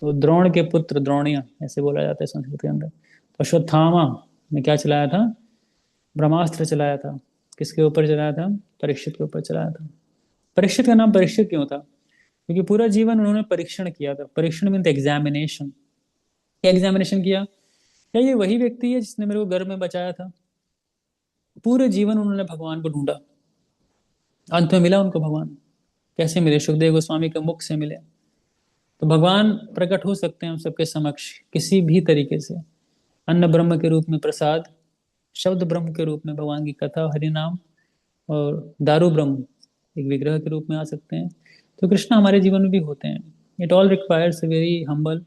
तो द्रोण के पुत्र द्रोणिया, ऐसे बोला जाता है संस्कृत के अंदर। तो अश्वत्थामा ने क्या चलाया था, ब्रह्मास्त्र चलाया था। किसके ऊपर चलाया था, परीक्षित के ऊपर चलाया था। परीक्षित का नाम परीक्षित क्यों था, क्योंकि पूरा जीवन उन्होंने परीक्षण किया था। परीक्षण मीन एग्जामिनेशन। क्या एग्जामिनेशन किया, क्या ये वही व्यक्ति है जिसने मेरे को गर्भ में बचाया था। पूरे जीवन उन्होंने भगवान को ढूंढा, अंत में मिला उनको भगवान। कैसे मिले, सुखदेव गोस्वामी के मुख से मिले। तो भगवान प्रकट हो सकते हैं हम सबके समक्ष किसी भी तरीके से। अन्न ब्रह्म के रूप में प्रसाद, शब्द ब्रह्म के रूप में भगवान की कथा हरि नाम, और दारू ब्रह्म एक विग्रह के रूप में आ सकते हैं। तो कृष्ण हमारे जीवन में भी होते हैं। It all requires a very humble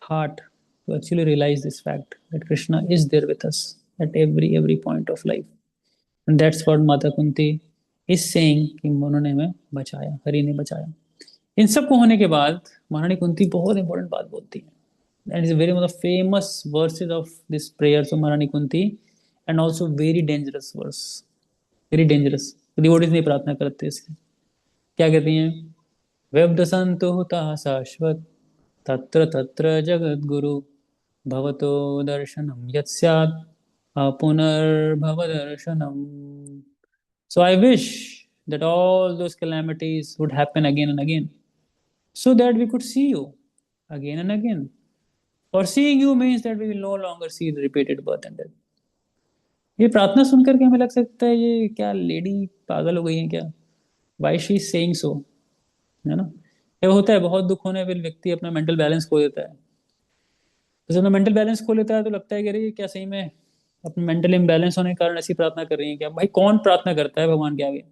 heart to actually realize this fact that Krishna is there with us at every point of life, and that's what Mata Kunti is saying कि उन्होंने हमें बचाया, हरि ने बचाया। इन सब को होने के बाद महारानी कुंती बहुत इंपॉर्टेंट बात बोलती है, and it's very one of the famous verses of this prayers of Maharani Kunti, and also very dangerous verse, very dangerous। Devotees नहीं प्रार्थना करते इसकी। क्या कहती हैं, व्यब्द संतुहता शाश्वत तत्र तत्र जगद्गुरु भवतो दर्शनम यत् स्यात् अपुनर्भव दर्शनम। So I wish that all those calamities would happen again and again, so that we could see you again and again. For seeing you means that we will no longer see the repeated birth and death। ये प्रार्थना सुन करके हमें लग सकता है ये क्या lady पागल हो गई है क्या, वाई शी सेइंग सो, है ना। ये होता है, बहुत दुख होने पर व्यक्ति अपना मेंटल बैलेंस खो देता है। तो जब मैं मेंटल बैलेंस खो लेता है तो लगता है कि अरे ये क्या सही में अपने मेंटल इम्बैलेंस होने के कारण ऐसी प्रार्थना कर रही है क्या। भाई कौन प्रार्थना करता है भगवान के आगे।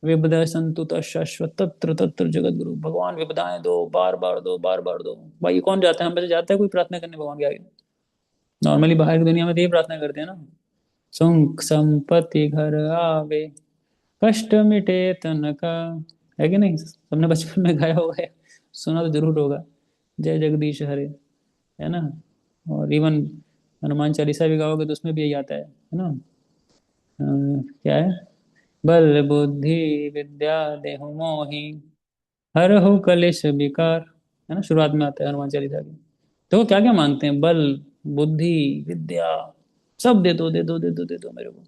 विपदा संतु शाश्वत तत्र तत्र जगत गुरु, भगवान विपदाएं दो, बार बार दो, बार बार दो। भाई ये कौन जाता है, हम में से जाता है कोई प्रार्थना करने भगवान के आगे। नॉर्मली बाहर की दुनिया में तो ये प्रार्थना करते हैं ना, सुख संपत्ति घर आवे, कष्ट मिटे तन का, है कि नहीं। सबने बचपन में गाया होगा, सुना तो जरूर होगा, जय जगदीश हरे, है ना। और इवन हनुमान चालीसा भी गाओगे तो उसमें भी यही आता है ना। क्या है, बल बुद्धि विद्या देहु मोहि, हरहु कलेश विकार, है ना, शुरुआत में आता है हनुमान चालीसा की। तो क्या क्या मांगते हैं, बल बुद्धि विद्या, सब दे दो दे दो दे दो दे दो मेरे को।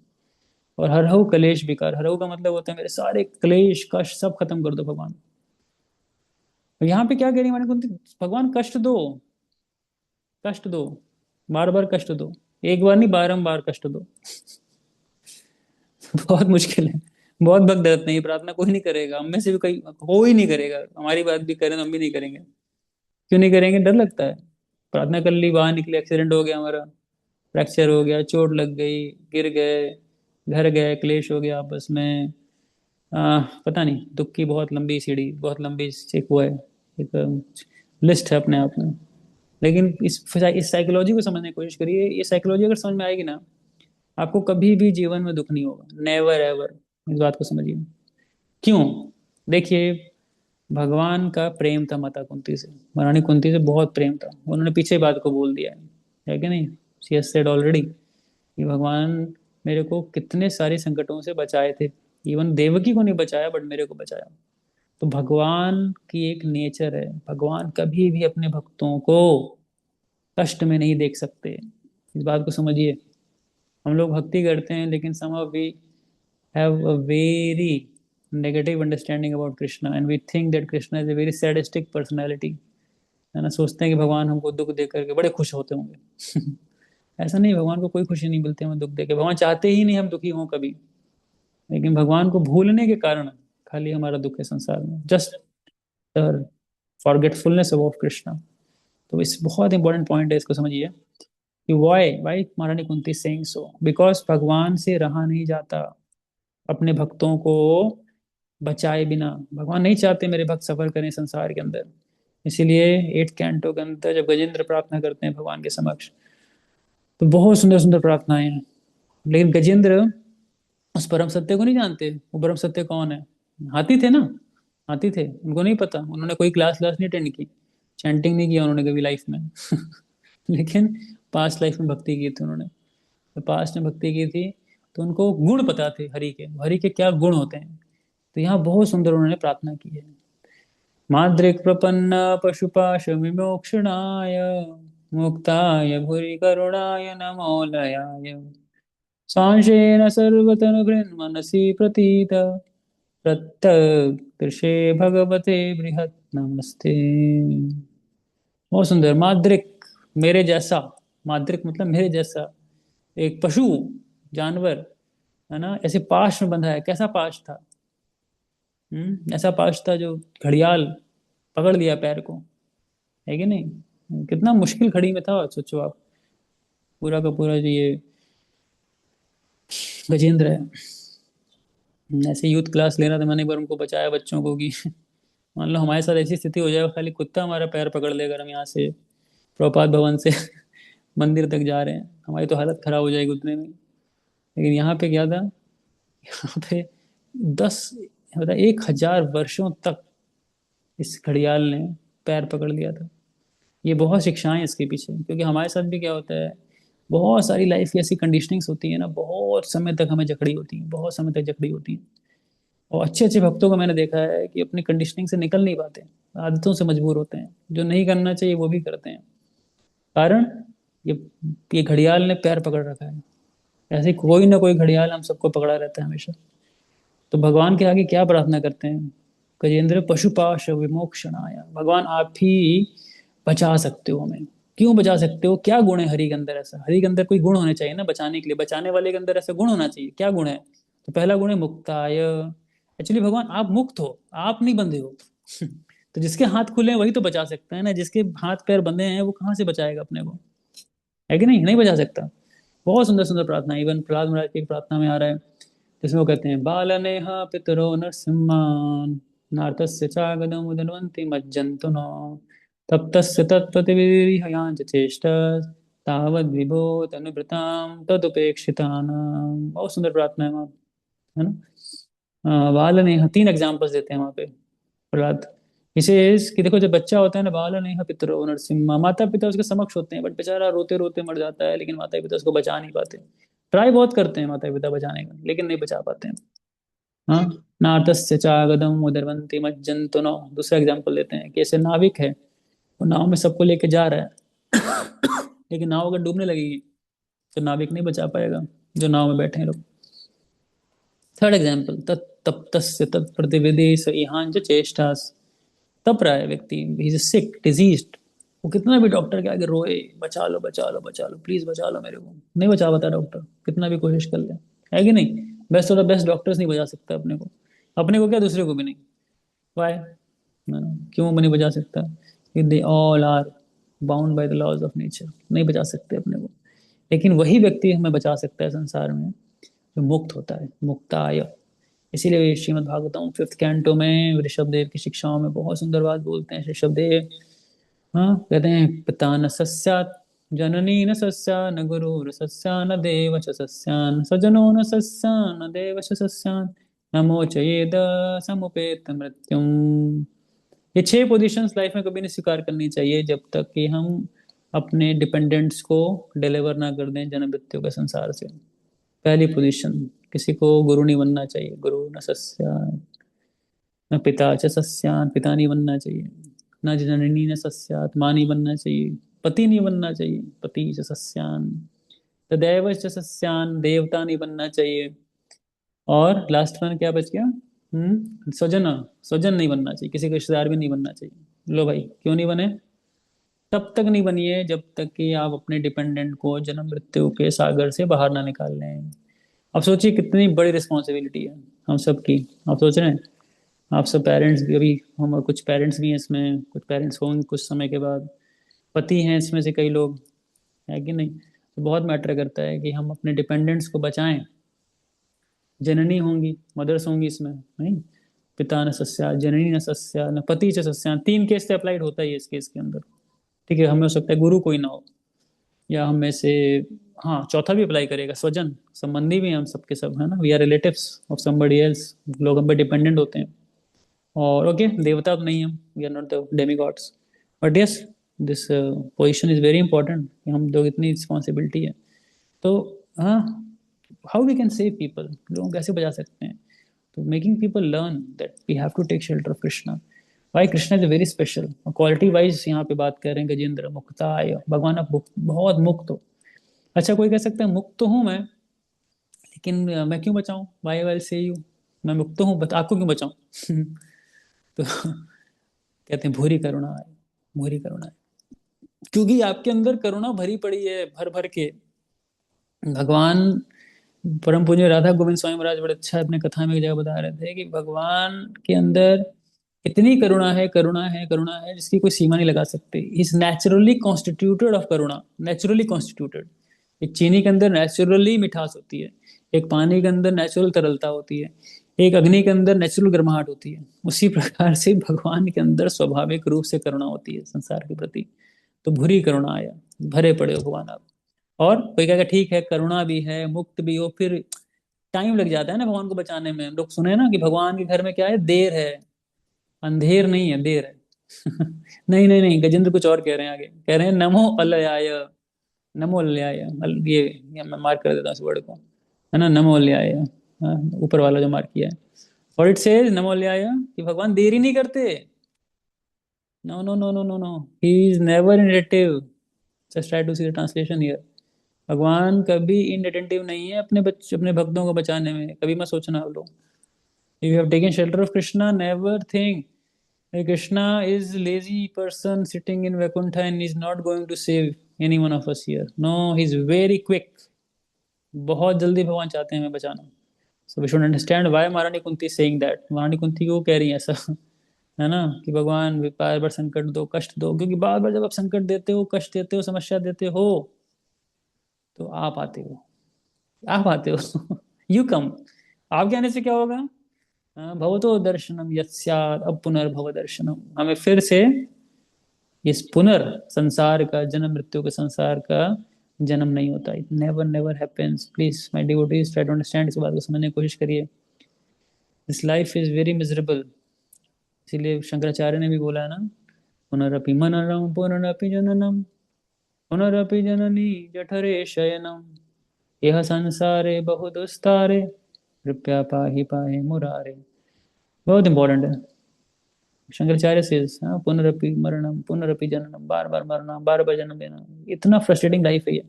और हरहु कलेश विकार, हरहु का मतलब होता है मेरे सारे क्लेश कष्ट सब खत्म कर दो भगवान। तो यहाँ पे क्या कह रही है, मैंने भगवान कष्ट दो, कष्ट दो, बार बार कष्ट दो, एक बार नहीं बारंबार कष्ट दो। बहुत मुश्किल है, बहुत भक्त दर्द नहीं, प्रार्थना कोई नहीं करेगा, हम में से भी कोई नहीं करेगा। हमारी बात भी करें तो हम भी नहीं करेंगे। क्यों नहीं करेंगे, डर लगता है। प्रार्थना कर ली, बाहर निकले, एक्सीडेंट हो गया हमारा, फ्रैक्चर हो गया, चोट लग गई, गिर गए, घर गए, क्लेश हो गया आपस में। पता नहीं, दुख की बहुत लंबी सीढ़ी, बहुत लंबी एक वो है, एक लिस्ट है अपने आप में। लेकिन इस साइकोलॉजी को समझने की कोशिश करिए। ये साइकोलॉजी अगर समझ में आएगी ना, आपको कभी भी जीवन में दुख नहीं होगा, नेवर एवर। इस बात को समझिए। क्यों, देखिए, भगवान का प्रेम था माता कुंती से, महारानी कुंती से बहुत प्रेम था। उन्होंने पीछे बात को बोल दिया है कि नहीं, शी हैज सेड ऑलरेडी कि भगवान मेरे को कितने सारे संकटों से बचाए थे। इवन देवकी को नहीं बचाया बट मेरे को बचाया। तो भगवान की एक नेचर है, भगवान कभी भी अपने भक्तों को कष्ट में नहीं देख सकते। इस बात को समझिए। हम लोग भक्ति करते हैं लेकिन somehow we have a very negative understanding about Krishna and we think that Krishna is a very sadistic personality, है ना। सोचते हैं कि भगवान हमको दुख दे करके बड़े खुश होते होंगे। ऐसा नहीं, भगवान को कोई खुशी नहीं मिलती हमें दुख दे के। भगवान चाहते ही नहीं हम दुखी हों कभी, लेकिन भगवान को भूलने के कारण खाली हमारा दुख है संसार में, जस्ट फॉरगेटफुलनेस ऑफ कृष्णा। तो इस बहुत इंपॉर्टेंट पॉइंट है, इसको समझिए कि वाई वाई महारानी कुंती सेइंग सो, बिकॉज भगवान से रहा नहीं जाता अपने भक्तों को बचाए बिना। भगवान नहीं चाहते मेरे भक्त सफर करें संसार के अंदर। इसीलिए 8th कैंटो के अंदर जब गजेंद्र प्रार्थना करते हैं भगवान के समक्ष, तो बहुत सुंदर सुंदर प्रार्थनाएं हैं। लेकिन गजेंद्र उस परम सत्य को नहीं जानते। वो परम सत्य कौन है, हाथी थे ना, हाथी थे, उनको नहीं पता, उन्होंने कोई क्लास क्लास नहीं अटेंड की। चैंटिंग नहीं किया उन्होंने कभी लाइफ में लेकिन पास्ट लाइफ में भक्ति की थी उन्होंने। तो पास्ट में भक्ति की थी तो उनको गुण पता थे हरि के क्या गुण होते हैं। तो यहाँ बहुत सुंदर उन्होंने प्रार्थना की है। माद्रिक प्रपन्न पशुपाश विमोक्षणाय मुक्ताय भूरि करुणाय नमोलयाय सांशेन सर्वतनुभृन् मनसि प्रतीत प्रत्यक्षे भगवते बृहत् नमस्ते। बहुत सुंदर। माद्रिक, मेरे जैसा। माद्रिक मतलब मेरे जैसा। एक पशु, जानवर, है ना, ऐसे पाश में बंधा है। कैसा पाश था? ऐसा पाश था जो घड़ियाल पकड़ लिया पैर को, है कि नहीं? कितना मुश्किल खड़ी में था, सोचो आप। पूरा का पूरा जो ये गजेंद्र है, ऐसे यूथ क्लास लेना था, मैंने एक बार उनको बचाया बच्चों को कि मान लो हमारे साथ ऐसी स्थिति हो जाए, खाली कुत्ता हमारा पैर पकड़ लेकर हम यहाँ से प्रभात भवन से मंदिर तक जा रहे हैं, हमारी तो हालत खराब हो जाएगी उतने में। लेकिन यहाँ पे क्या था, यहाँ पे 10 मतलब 1000 वर्षों तक इस घड़ियाल ने पैर पकड़ लिया था। ये बहुत शिक्षाएं हैं इसके पीछे, क्योंकि हमारे साथ भी क्या होता है, बहुत सारी लाइफ की ऐसी कंडीशनिंग्स होती है ना, बहुत समय तक हमें जकड़ी होती है, बहुत समय तक जकड़ी होती है। और अच्छे अच्छे भक्तों को मैंने देखा है कि अपनी कंडीशनिंग से निकल नहीं पाते, आदतों से मजबूर होते हैं, जो नहीं करना चाहिए वो भी करते हैं। कारण ये ये घड़ियाल ने पैर पकड़ रखा है। ऐसे कोई ना कोई घड़ियाल हम सबको पकड़ा रहता है हमेशा। तो भगवान के आगे क्या प्रार्थना करते हैं? गजेंद्र पशुपाश विमोक्षणाय, भगवान आप ही बचा सकते हो हमें। क्यों बचा सकते हो? क्या गुण है हरि के अंदर ऐसा? हरि के अंदर कोई गुण होने चाहिए ना बचाने के लिए, बचाने वाले के अंदर ऐसा गुण होना चाहिए। क्या गुण है? तो पहला गुण है मुक्ताय। एक्चुअली भगवान आप मुक्त हो, आप नहीं बंधे हो तो जिसके हाथ खुले हैं वही तो बचा सकता है ना, जिसके हाथ पैर बंधे हैं वो कहाँ से बचाएगा अपने को? है कि नहीं? नहीं बचा सकता। बहुत सुंदर सुंदर प्रार्थना, इवन प्रहलाद महाराज की एक प्रार्थना में आ रहा है, जिसमें वो कहते हैं बालनेह पितरो नरसिम्हान् नार्तस्य चागदम् उदन्वन्ति मज्जन्तु नो तप्तस्य तत्प्रतिविहयाञ्च चेष्टस् तावद्विभो तनुभृतां तदुपेक्षितानां। बहुत सुंदर प्रार्थना है वहाँ, है ना। बालनेह, 3 एग्जाम्पल्स देते हैं वहाँ पे प्रहलाद। इसे कि देखो, जब बच्चा होता है ना, बालनेह पितरो नरसिम्हा, माता पिता उसके समक्ष होते हैं, बट बेचारा रोते रोते मर जाता है, लेकिन माता पिता उसको बचा नहीं पाते। ट्राई बहुत करते हैं माता पिता बचाने का, लेकिन नहीं बचा पाते हैं। हाँ। नार्तस्य चागदम उदरवंती मज्जन्तु नौ। दूसरा एग्जाम्पल लेते हैं कि ऐसे नाविक है, वो नाव में सबको लेके जा रहा है लेकिन नाव अगर डूबने लगेगी तो नाविक नहीं बचा पाएगा, जो नाव में बैठे हैं लोग। थर्ड एग्जाम्पल, तप्तस्य तत्प्रतिविधि स इहान चेष्टास। तप रहा है व्यक्ति, ही इज सिक डिजीज्ड, वो कितना भी डॉक्टर के आगे रोए, बचा लो बचा लो बचा लो, प्लीज बचा लो मेरे को, नहीं बचा पाता डॉक्टर, कितना भी कोशिश कर ले। है कि नहीं? Best of the best doctors नहीं बचा सकता अपने को। अपने को क्या, दूसरे को भी नहीं। वाई? क्यों नहीं बचा सकता? They all are bound by the laws of nature, नहीं बचा सकते अपने को। लेकिन वही व्यक्ति हमें बचा सकता है संसार में जो मुक्त होता है, मुक्ताय। इसीलिए श्रीमद् भागवतम 5th कैंटो में ऋषभ देव की शिक्षाओं में बहुत सुंदर बात बोलते हैं ऋषभ देव। हाँ, कहते हैं पिता न सस्यात् जननी न सस्या न गुरु न सस्या न देव च सस्यान् सजनो न सस्या न देव च सस्यान् नमो चयेद समुपेत मृत्युम। ये 6 पोजीशंस लाइफ में कभी नहीं स्वीकार करनी चाहिए जब तक कि हम अपने डिपेंडेंट्स को डिलीवर ना कर दें जन्म मृत्यु के संसार से। पहली पोजीशन, किसी को गुरु नहीं बनना चाहिए, गुरु न सस्या न पिता च सस्यान, पिता नहीं बनना चाहिए। न जननी न सस्यात, माँ नहीं बनना चाहिए। पति नहीं बनना चाहिए, पति च सस्यान। तदैव च सस्यान, देवता नहीं बनना चाहिए। और लास्ट वन क्या बच गया? स्वजन, स्वजन नहीं बनना चाहिए, किसी का रिश्तेदार भी नहीं बनना चाहिए। लो भाई, क्यों नहीं बने? तब तक नहीं बनिए जब तक कि आप अपने डिपेंडेंट को जन्म मृत्यु के सागर से बाहर ना निकाल लें। अब सोचिए कितनी बड़ी रिस्पॉन्सिबिलिटी है हम सब की। आप सोच रहे हैं, आप सब पेरेंट्स भी, अभी हम कुछ पेरेंट्स भी हैं इसमें, कुछ पेरेंट्स होंगे कुछ समय के बाद, पति हैं इसमें से कई लोग, है कि नहीं? तो बहुत मैटर करता है कि हम अपने डिपेंडेंट्स को बचाएं। जननी होंगी, मदर्स होंगी इसमें, नहीं? पिता न सस्या, जननी न सस्या, न पति च सस्या, 3 केस से अप्लाइड होता है इस केस के अंदर। ठीक है, हमें हो सकता है गुरु कोई ना हो, या हम में से, हाँ, चौथा भी अप्लाई करेगा, स्वजन, संबंधी भी हैं हम सबके सब, है ना, we are relatives of somebody else, लोग हम पे डिपेंडेंट होते हैं। और ओके, देवता तो नहीं हम, we are not the demi gods. But yes, this position is very important कि हम लोग इतनी रिस्पॉन्सिबिलिटी है। तो हाँ, how we can save people, लोगों को कैसे बचा सकते हैं? तो making people learn that we have to take shelter of Krishna. Why Krishna is very special. Quality wise यहाँ पे बात कर रहे हैं, गजेंद्र मुक्ताय, भगवान आप बहुत मुक्त हो। अच्छा, कोई कह सकता है मुक्त तो हूँ मैं, लेकिन मैं क्यों बचाऊं? वाई वाई से यू, मैं मुक्त तो हूँ, बट आपको क्यों बचाऊं? तो कहते हैं भूरी करुणा है, भूरी करुणा है, क्योंकि आपके अंदर करुणा भरी पड़ी है, भर भर के। भगवान परम पूज्य राधा गोविंद स्वामी महाराज बड़े अच्छा अपने कथा में एक जगह बता रहे थे कि भगवान के अंदर इतनी करुणा है, करुणा है, करुणा है, जिसकी कोई सीमा नहीं लगा सकते। Is naturally constituted of Karuna, naturally constituted. एक चीनी के अंदर नेचुरली मिठास होती है, एक पानी के अंदर नेचुरल तरलता होती है, एक अग्नि के अंदर नेचुरल गर्माहट होती है। उसी प्रकार से भगवान के अंदर स्वाभाविक रूप से करुणा होती है संसार के प्रति। तो भूरी करुणा आया, भरे पड़े हो भगवान आप। और कोई कहेगा ठीक है, करुणा भी है, मुक्त भी हो, फिर टाइम लग जाता है ना भगवान को बचाने में। लोग सुने ना कि भगवान के घर में क्या है, देर है, अंधेर नहीं है, देर है। नहीं नहीं नहीं, गजेंद्र कुछ और कह रहे हैं, आगे कह रहे हैं नमो अल्लाय, नमो अल्लाय। ये मैं मार्क कर देता हूँ इस वर्ड को, है ना, नमो अल्लाय। हाँ, ऊपर वाला जो मार्क किया है। और इट सेज नमो अल्लाय, कि भगवान देरी नहीं करते। No no no no no no, he is never inactive. Just try to see the translation here. भगवान कभी इनअटेंटिव नहीं है अपने अपने भक्तों को बचाने में। कभी मत सोचना आप लोग, you have taken shelter of Krishna, never think Krishna is lazy person sitting in Vaikuntha and is not going to save any one of us here. No, he's very quick. बहुत जल्दी भगवान चाहते हैं हमें बचाना। So we should understand why महारानी Kunti is saying that. महारानी कुंती क्यों कह रही है ऐसा? है ना, कि भगवान बार बार संकट दो, कष्ट दो, क्योंकि बार बार जब आप संकट देते हो, कष्ट देते हो, समस्या देते हो, तो आप आते हो, आप आते हो। You come. आपके आने से क्या होगा? भवतो दर्शनम यस्यात्, अब पुनर्भव दर्शनम, हमें फिर से इस पुनर् संसार का, जन्म मृत्यु के संसार का जन्म नहीं होता। It never never happens. Please my devotees, try to understand, इस बात को समझने की कोशिश करिए। This life is very miserable. इसीलिए शंकराचार्य ने भी बोला है ना, पुनरपि मननम पुनरपि जननम, पुनरपि जननी जठरे शयनम, यह संसारे बहुदुस्तारे, कृपया पाहि पाहि मुरारे। बहुत इंपॉर्टेंट है। शंकराचार्य से पुनरपि मरणम पुनरपि जननम, बार बार मरना, बार बार जन्म लेना, इतना फ्रस्ट्रेटिंग लाइफ है ये।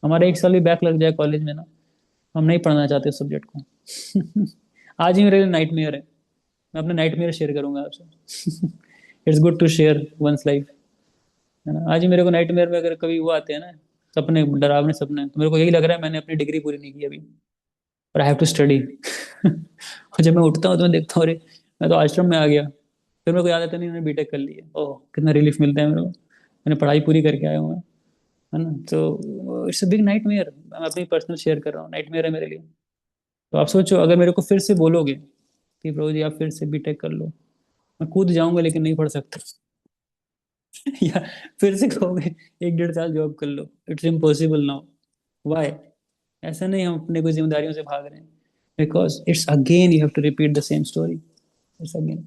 हमारा एक साल भी बैक लग जाए कॉलेज में ना, हम नहीं पढ़ना चाहते उस सब्जेक्ट को। आज ही मेरे लिए नाइटमेयर है। मैं अपना नाइटमेयर शेयर करूंगा आपसे। It's good to share one's life, है ना। आज ही मेरे को नाइटमेयर में अगर कभी वो आते हैं ना, सपने, डरावने सपने, तो मेरे को यही लग रहा है मैंने अपनी डिग्री पूरी नहीं की अभी, और आई हैव टू स्टडी। और जब मैं उठता हूँ तो मैं देखता हूँ, अरे मैं तो आश्रम में आ गया। फिर मेरे को याद आता नहीं, मैंने बीटेक कर ली है, ओह कितना रिलीफ मिलता है मेरे को, मैंने पढ़ाई पूरी करके आया हूँ मैं, है ना। तो it's a big night mayor. मैं अपनी पर्सनल शेयर कर रहा हूँ, नाइट मेयर है मेरे लिए। तो आप सोचो, अगर मेरे को फिर से बोलोगे कि प्रभु जी आप फिर से बीटेक कर लो, मैं कूद जाऊंगा लेकिन नहीं पढ़ सकता। या फिर से कहोगे 1 1.5 साल जॉब कर लो, इट्स इम्पॉसिबल नाउ। वाई? ऐसा नहीं हम अपने कोई जिम्मेदारियों से भाग रहे हैं, because it's again you have to repeat the same story. It's again,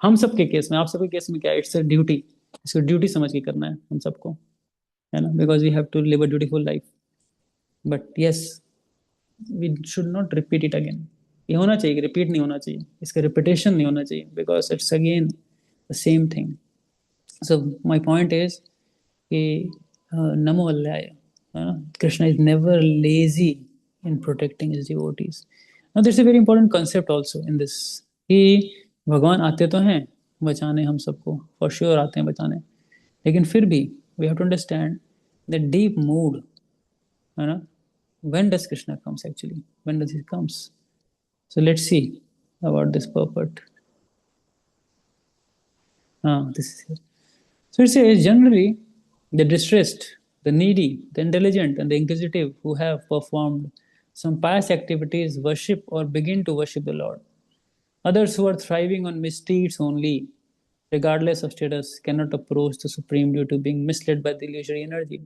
हम सबके केस में, आप सबके केस में क्या है, इट्स अ ड्यूटी। इसको ड्यूटी समझ के करना है हम सबको, है ना, because we have to live a dutiful life. But yes, we should not repeat it again. ये होना चाहिए, रिपीट नहीं होना चाहिए, इसका रिपीटेशन नहीं होना चाहिए, because it's again the same thing. So my point is कि नमो अल्लाह, Krishna is never lazy in protecting his devotees. Now this is a very important concept also in this, कि भगवान आते तो हैं बचाने हम सबको, फॉर श्योर आते हैं बचाने, लेकिन फिर भी we have to understand the deep mood, है ना। When does Krishna comes actually? When does he comes? So let's see about this purport. This is here. So it says generally the distressed, the needy, the intelligent, and the inquisitive who have performed some pious activities worship or begin to worship the Lord. Others who are thriving on misdeeds only, regardless of status, cannot approach the supreme due to being misled by the illusory energy.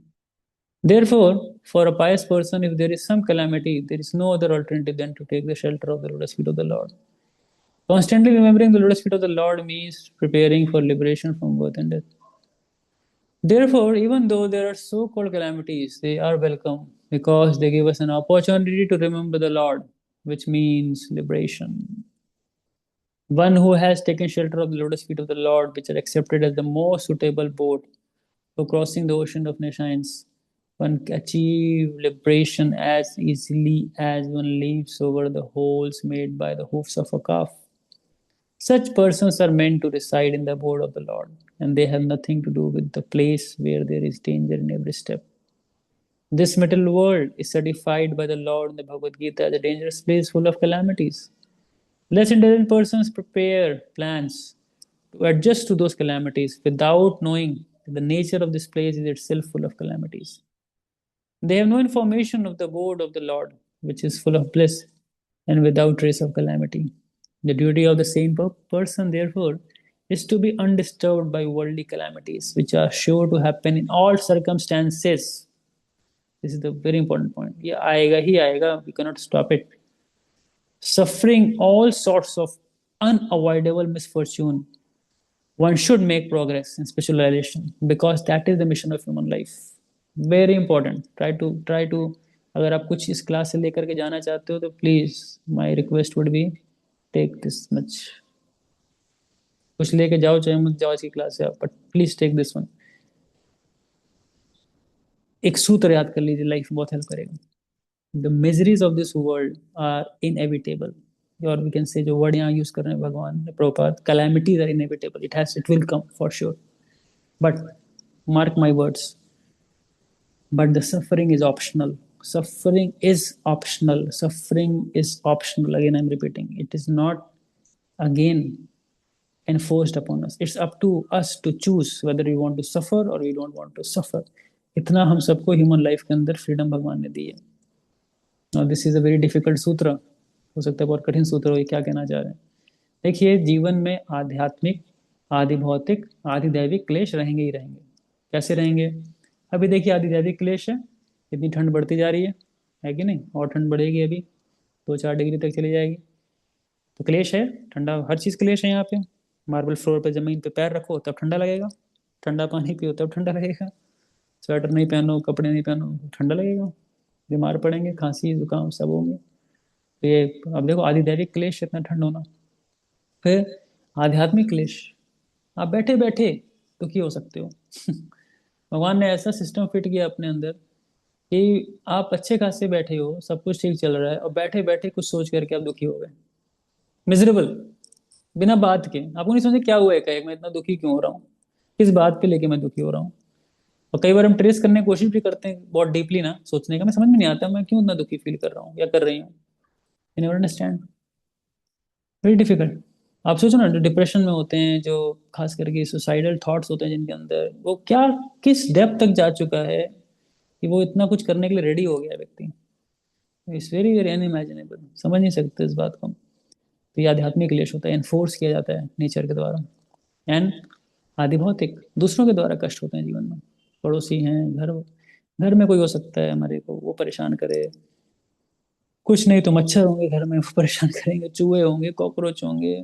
Therefore, for a pious person, if there is some calamity, there is no other alternative than to take the shelter of the lotus feet of the Lord. Constantly remembering the lotus feet of the Lord means preparing for liberation from birth and death. Therefore, even though there are so-called calamities, they are welcome because they give us an opportunity to remember the Lord, which means liberation. One who has taken shelter of the lotus feet of the Lord, which are accepted as the most suitable boat for crossing the ocean of nations, one can achieve liberation as easily as one leaps over the holes made by the hoofs of a calf. Such persons are meant to reside in the abode of the Lord, and they have nothing to do with the place where there is danger in every step. This material world is certified by the Lord in the Bhagavad Gita as a dangerous place full of calamities. Less intelligent persons prepare plans to adjust to those calamities without knowing that the nature of this place is itself full of calamities. They have no information of the abode of the Lord, which is full of bliss and without trace of calamity. The duty of the sane person, therefore, is to be undisturbed by worldly calamities, which are sure to happen in all circumstances. This is the very important point. Yeah, आएगा ही आएगा. We cannot stop it. Suffering all sorts of unavoidable misfortune, one should make progress in specialization because that is the mission of human life. Very important. Try to अगर आप कुछ इस class से लेकर के जाना चाहते हो तो please my request would be take this much. कुछ लेके जाओ चाहे मत जाओ इसकी क्लास से आप, but please take this one. एक सूत्र याद कर लीजिए, लाइफ में बहुत हेल्प करेगा. The miseries of this world are inevitable. और वी कैन से जो वर्ड यहाँ यूज कर रहे हैं भगवान ने Prabhupada, calamities are inevitable, it will come for sure. But mark my words, but the suffering is optional. Suffering is optional. Suffering is optional. Again, I'm repeating, it is not again enforced upon us. It's up to us to choose whether we want to suffer or we don't want to suffer. इतना हम सबको human life के अंदर freedom भगवान ने दी है. Now this is a very difficult सूत्र. हो सकता है बहुत कठिन सूत्र हो, ये क्या कहना चाह रहे हैं. देखिए, जीवन में आध्यात्मिक, आदि भौतिक, आदि दैविक क्लेश रहेंगे ही रहेंगे. कैसे रहेंगे? अभी देखिए, आदि दैविक क्लेश है, इतनी ठंड बढ़ती जा रही है कि नहीं, और ठंड बढ़ेगी, अभी 2-4 डिग्री तक चली जाएगी. तो क्लेश है, ठंडा, हर चीज़ क्लेश है यहाँ पे. मार्बल फ्लोर पे, जमीन पे पैर रखो तब ठंडा लगेगा, ठंडा पानी पियो तब ठंडा लगेगा, स्वेटर नहीं पहनो, कपड़े नहीं पहनो, ठंडा लगेगा, बीमार पड़ेंगे, खांसी जुकाम सब होंगे. तो ये अब देखो, आदि दैविक क्लेश, इतना ठंड होना. फिर आध्यात्मिक क्लेश, आप बैठे बैठे दुखी हो सकते हो. भगवान ने ऐसा सिस्टम फिट किया अपने अंदर कि आप अच्छे खासे बैठे हो, सब कुछ ठीक चल रहा है, और बैठे बैठे कुछ सोच करके आप दुखी हो गए, मिजरेबल, बिना बात के. आपको नहीं समझे क्या हुआ है, कहे मैं इतना दुखी क्यों हो रहा हूँ, किस बात पे लेके मैं दुखी हो रहा हूँ. और कई बार हम ट्रेस करने की कोशिश भी करते हैं बहुत डीपली ना, सोचने का, मैं समझ में नहीं आता मैं क्यों इतना दुखी फील कर रहा हूँ या कर रही हूँ. You never understand. Very difficult. आप सोचो ना, जो डिप्रेशन में होते हैं, जो खास करके सुसाइडल थॉट्स होते हैं जिनके अंदर, वो क्या, किस डेप्थ तक जा चुका है कि वो इतना कुछ करने के लिए रेडी हो गया व्यक्ति. It's very very unimaginable. समझ नहीं सकते इस बात को. तो ये आध्यात्मिक क्लेश होता है, एनफोर्स किया जाता है नेचर के द्वारा. एंड आदि भौतिक, दूसरों के द्वारा कष्ट होते हैं जीवन में. पड़ोसी हैं, घर घर में कोई हो सकता है हमारे को, वो परेशान करे. कुछ नहीं तो मच्छर होंगे घर में, वो परेशान करेंगे, चूहे होंगे, कॉकरोच होंगे,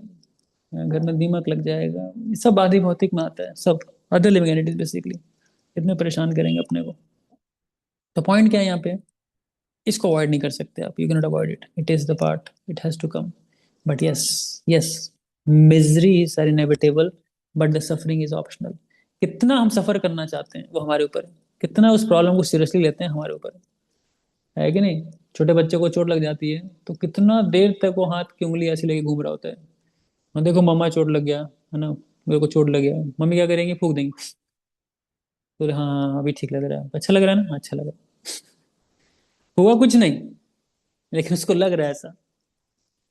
घर में दीमक लग जाएगा. ये सब आदि भौतिक में आता है, सब अदर लिविंग एंटिटीज बेसिकली इतने परेशान करेंगे अपने को. तो पॉइंट क्या है यहाँ पे, इसको अवॉइड नहीं कर सकते आप. You can not avoid it, it is the part, it has to come. But yes, yes, miseries are inevitable, but the suffering is optional. कितना हम सफर करना चाहते हैं वो हमारे ऊपर है, कितना उस प्रॉब्लम को सीरियसली लेते हैं हमारे ऊपर है कि नहीं. छोटे बच्चे को चोट लग जाती है तो कितना देर तक वो हाथ की उंगली ऐसी लेके घूम रहा होता है. और देखो मम्मा चोट लग गया है ना, मेरे को चोट लग गया, मम्मी क्या करेंगी, फूक देंगी. तो हाँ हाँ, हाँ, अभी ठीक लग रहा है, अच्छा लग रहा है ना, अच्छा लग रहा है. हुआ कुछ नहीं, लेकिन उसको लग रहा है ऐसा.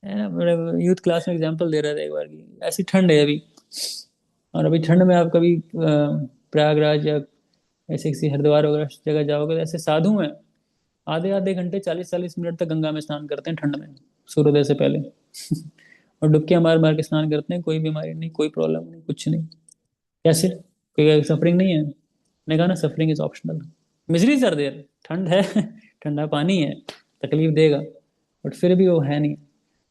मेरे यूथ क्लास में एग्जांपल दे रहे थे एक बार की, ऐसी ठंड है अभी, और अभी ठंड में आप कभी प्रयागराज या ऐसे किसी हरिद्वार वगैरह जगह जाओगे तो ऐसे साधु हैं, आधे आधे घंटे, 40-40 मिनट तक गंगा में स्नान करते हैं ठंड में, सूर्योदय से पहले. और डुबकियां मार मार के स्नान करते हैं, कोई बीमारी नहीं, कोई प्रॉब्लम नहीं, कुछ नहीं. कैसे, कोई सफरिंग नहीं है. मैंने कहा ना, suffering is optional. Miseries are there, ठंड है, ठंडा पानी है, तकलीफ देगा, बट फिर भी वो है नहीं.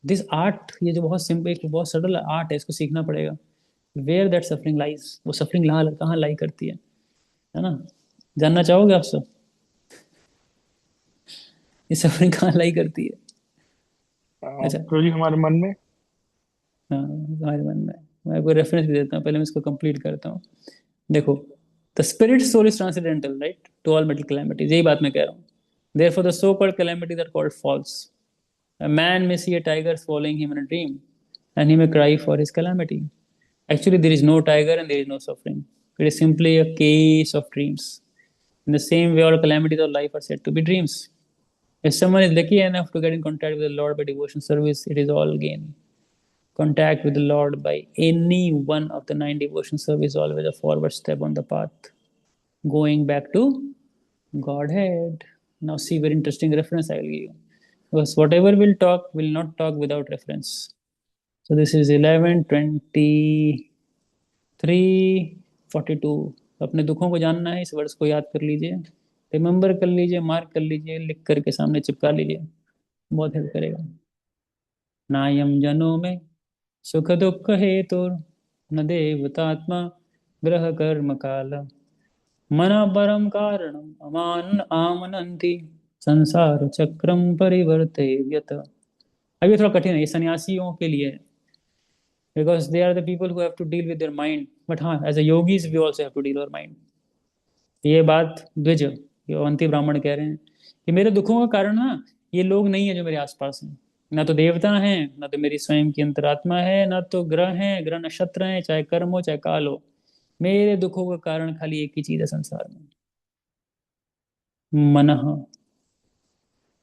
दिस आर्ट, ये जो बहुत सिंपल, बहुत सटल आर्ट है, इसको सीखना पड़ेगा. वेयर दैट सफरिंग लाइज, वो सफरिंग कहाँ लाई करती है. है ना? जानना चाहोगे आप सब, ये सफरिंग कहाँ लाई करती है? अच्छा, प्रभु जी हमारे मन में। हाँ हमारे मन में। मैं आपको रेफरेंस भी देता हूँ, पहले मैं इसको कंप्लीट करता हूँ। देखो, the spirit soul is transcendental right to all mental calamities, यही बात मैं कह रहा हूँ। Therefore the so called calamities are called false. A man may see a tiger following him in a dream, and he may cry for his calamity. Actually, there is no tiger and there is no suffering. It is simply a case of dreams. In the same way, all calamities of life are said to be dreams. If someone is lucky enough to get in contact with the Lord by devotion service, it is all gain. Contact with the Lord by any one of the nine devotion service is always a forward step on the path, going back to Godhead. Now, see very interesting reference I will give you. Because whatever we'll talk, will not talk without reference. So this is 11:23:42. अपने दुखों को जानना है, इस वर्ष को याद कर लीजिए, रिमेंबर कर लीजिए, मार्क कर लीजिए, लिख करके सामने चिपका लीजिए, बहुत हेल्प करेगा। नायम जनो में सुख दुख हेतु न देवतात्मा ग्रह कर्म काल मना परम कारणम अमान आमनंति संसार चक्रम परिवर्ते व्यत। अभी थोड़ा कठिन है, ये सन्यासियों के लिए है, because they are the people who have to deal with their mind, but हाँ as a yogis we also have to deal our mind. ये बात द्विज, ये अवंती ब्राह्मण कह रहे हैं कि मेरे दुखों का कारण ना ये लोग नहीं है जो मेरे आसपास हैं, ना तो देवता हैं, ना तो मेरी स्वयं की अंतरात्मा है, ना तो ग्रह हैं, ग्रह नक्षत्र हैं, चाहे कर्म हो चाहे काल हो। मेरे दुखों का कारण खाली एक ही चीज है संसार में, मनः।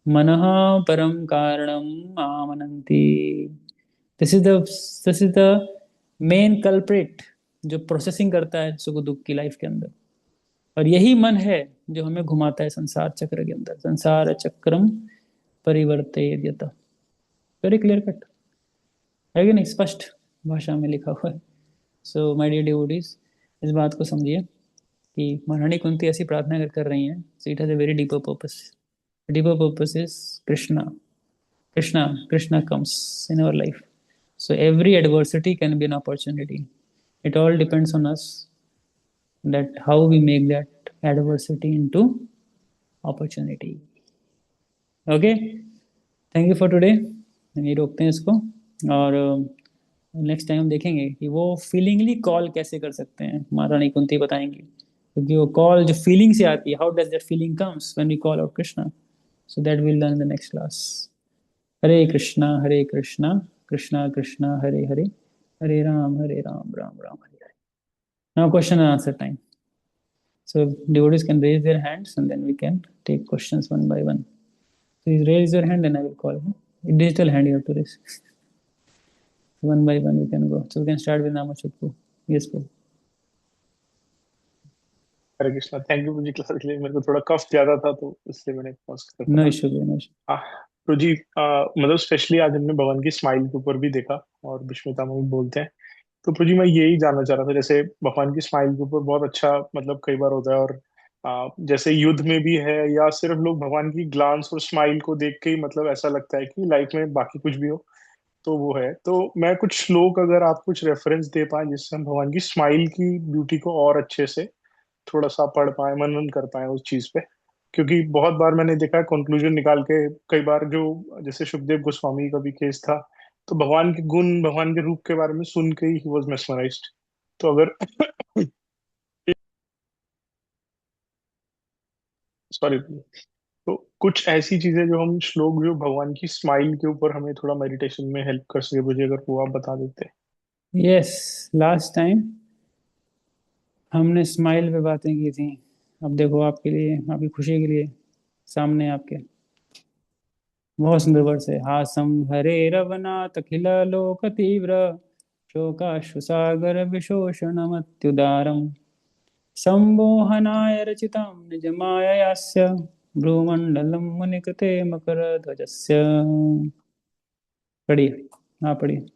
मनः परम कारणम आमनंती। This is the this is the main culprit, जो प्रोसेसिंग करता है सुख दुख की लाइफ के अंदर। और यही मन है जो हमें घुमाता है संसार चक्र के अंदर, संसार चक्रम परिवर्तयत। वेरी क्लियर कट है कि नहीं, स्पष्ट भाषा में लिखा हुआ है। सो माय डियर डिवोटीज, इस बात को समझिए कि महारानी कुंती ऐसी प्रार्थना कर रही हैं, so it has a very deeper purpose. Deeper purpose is Krishna. Krishna, Krishna comes in our life. So every adversity can be an opportunity. It all depends on us that how we make that adversity into opportunity. Okay, thank you for today. यही रोकते हैं इसको, और next time हम देखेंगे कि वो फीलिंगली call कैसे कर सकते हैं, महारानी कुंती बताएंगी, क्योंकि वो कॉल जो फीलिंग से आती है, how does that feeling comes when we call out Krishna. So that will learn in the next class. Hare Krishna Krishna Krishna Hare Hare, Hare Rama Rama Rama Hare Hare. Now question and answer time. So devotees can raise their hands and then we can take questions one by one. Please raise your hand and I will call. Digital hand you have to raise. One by one we can go. So we can start with Namachukwu. Yes, go. Hare Krishna. Thank you Prabhu ji class के लिए। मेरे को थोड़ा कफ ज्यादा था तो इसलिए मैंने पॉज कर No था। issue, bro, no issue. प्रभु जी मतलब स्पेशली आज हमने भगवान की स्माइल के ऊपर भी देखा और विष्णुता में भी बोलते हैं। तो प्रभु जी मैं यही जानना चाह रहा था, जैसे भगवान की स्माइल के ऊपर बहुत अच्छा मतलब कई बार होता है, और जैसे युद्ध में भी है या सिर्फ लोग भगवान की ग्लांस और स्माइल को देख के ही मतलब ऐसा लगता है कि लाइफ में बाकी कुछ भी हो तो वो है। तो मैं कुछ श्लोक अगर आप कुछ रेफरेंस दे पाए जिससे हम भगवान की स्माइल की ब्यूटी को और अच्छे से थोड़ा सा पढ़ पाए, मनन कर पाए उस चीज पे। क्योंकि बहुत बार मैंने देखा है कंक्लूजन निकाल के, कई बार जो जैसे सुखदेव गोस्वामी का भी केस था, तो भगवान के गुण भगवान के रूप के बारे में सुन के ही वॉज मेस्मराइज्ड। तो अगर सॉरी, तो कुछ ऐसी चीजें जो हम श्लोक जो भगवान की स्माइल के ऊपर हमें थोड़ा मेडिटेशन में हेल्प कर सके, मुझे अगर वो आप बता देते। Yes, last time हमने स्माइल पे बातें की थी। अब देखो आपके लिए, आपकी खुशी के लिए, सामने आपके बहुत सुंदर वर्ष है। हासम हरे रवनाथ अखिल लोक तीव्र शोकाश्रु सागर विशोषणमत्युदारम् सम्मोहनाय रचितं निजमाययास्य भ्रूमण्डलं मुनिकृते मकरध्वजस्य। पढ़िए, हाँ पढ़िए।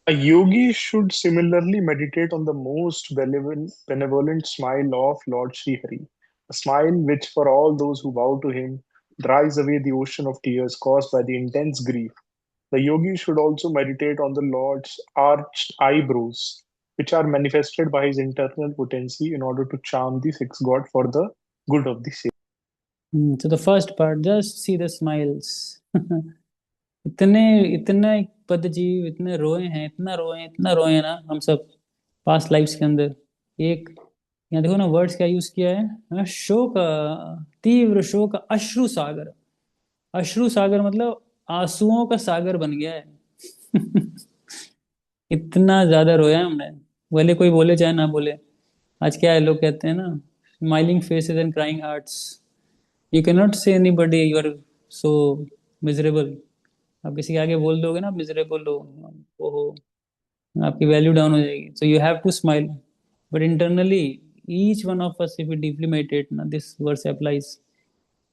A yogi should similarly meditate on the most benevolent smile of Lord Sri Hari, a smile which, for all those who bow to him, dries away the ocean of tears caused by the intense grief. The yogi should also meditate on the Lord's arched eyebrows, which are manifested by his internal potency in order to charm the six god for the good of the same. So the first part, just see the smiles. इतने इतने पद जीव इतने रोए हैं, इतना रोए हैं, इतना रोए हैं ना हम सब पास्ट लाइफ्स के अंदर। एक यहाँ देखो ना, वर्ड्स क्या यूज किया है, शोक, तीव्र शोक, अश्रु सागर। अश्रु सागर मतलब आंसुओं का सागर बन गया है। इतना ज्यादा रोया है हमने, भले कोई बोले चाहे ना बोले। आज क्या है, लोग कहते हैं ना, smiling faces and crying hearts. You can not say anybody you are so miserable. आप किसी के आगे बोल दोगे ना मिजरेबल हो, ओहो, आपकी वैल्यू डाउन हो जाएगी। So you have to smile, but internally each one of us, if you deeply meditate ना, दिस वर्स अप्लाइज।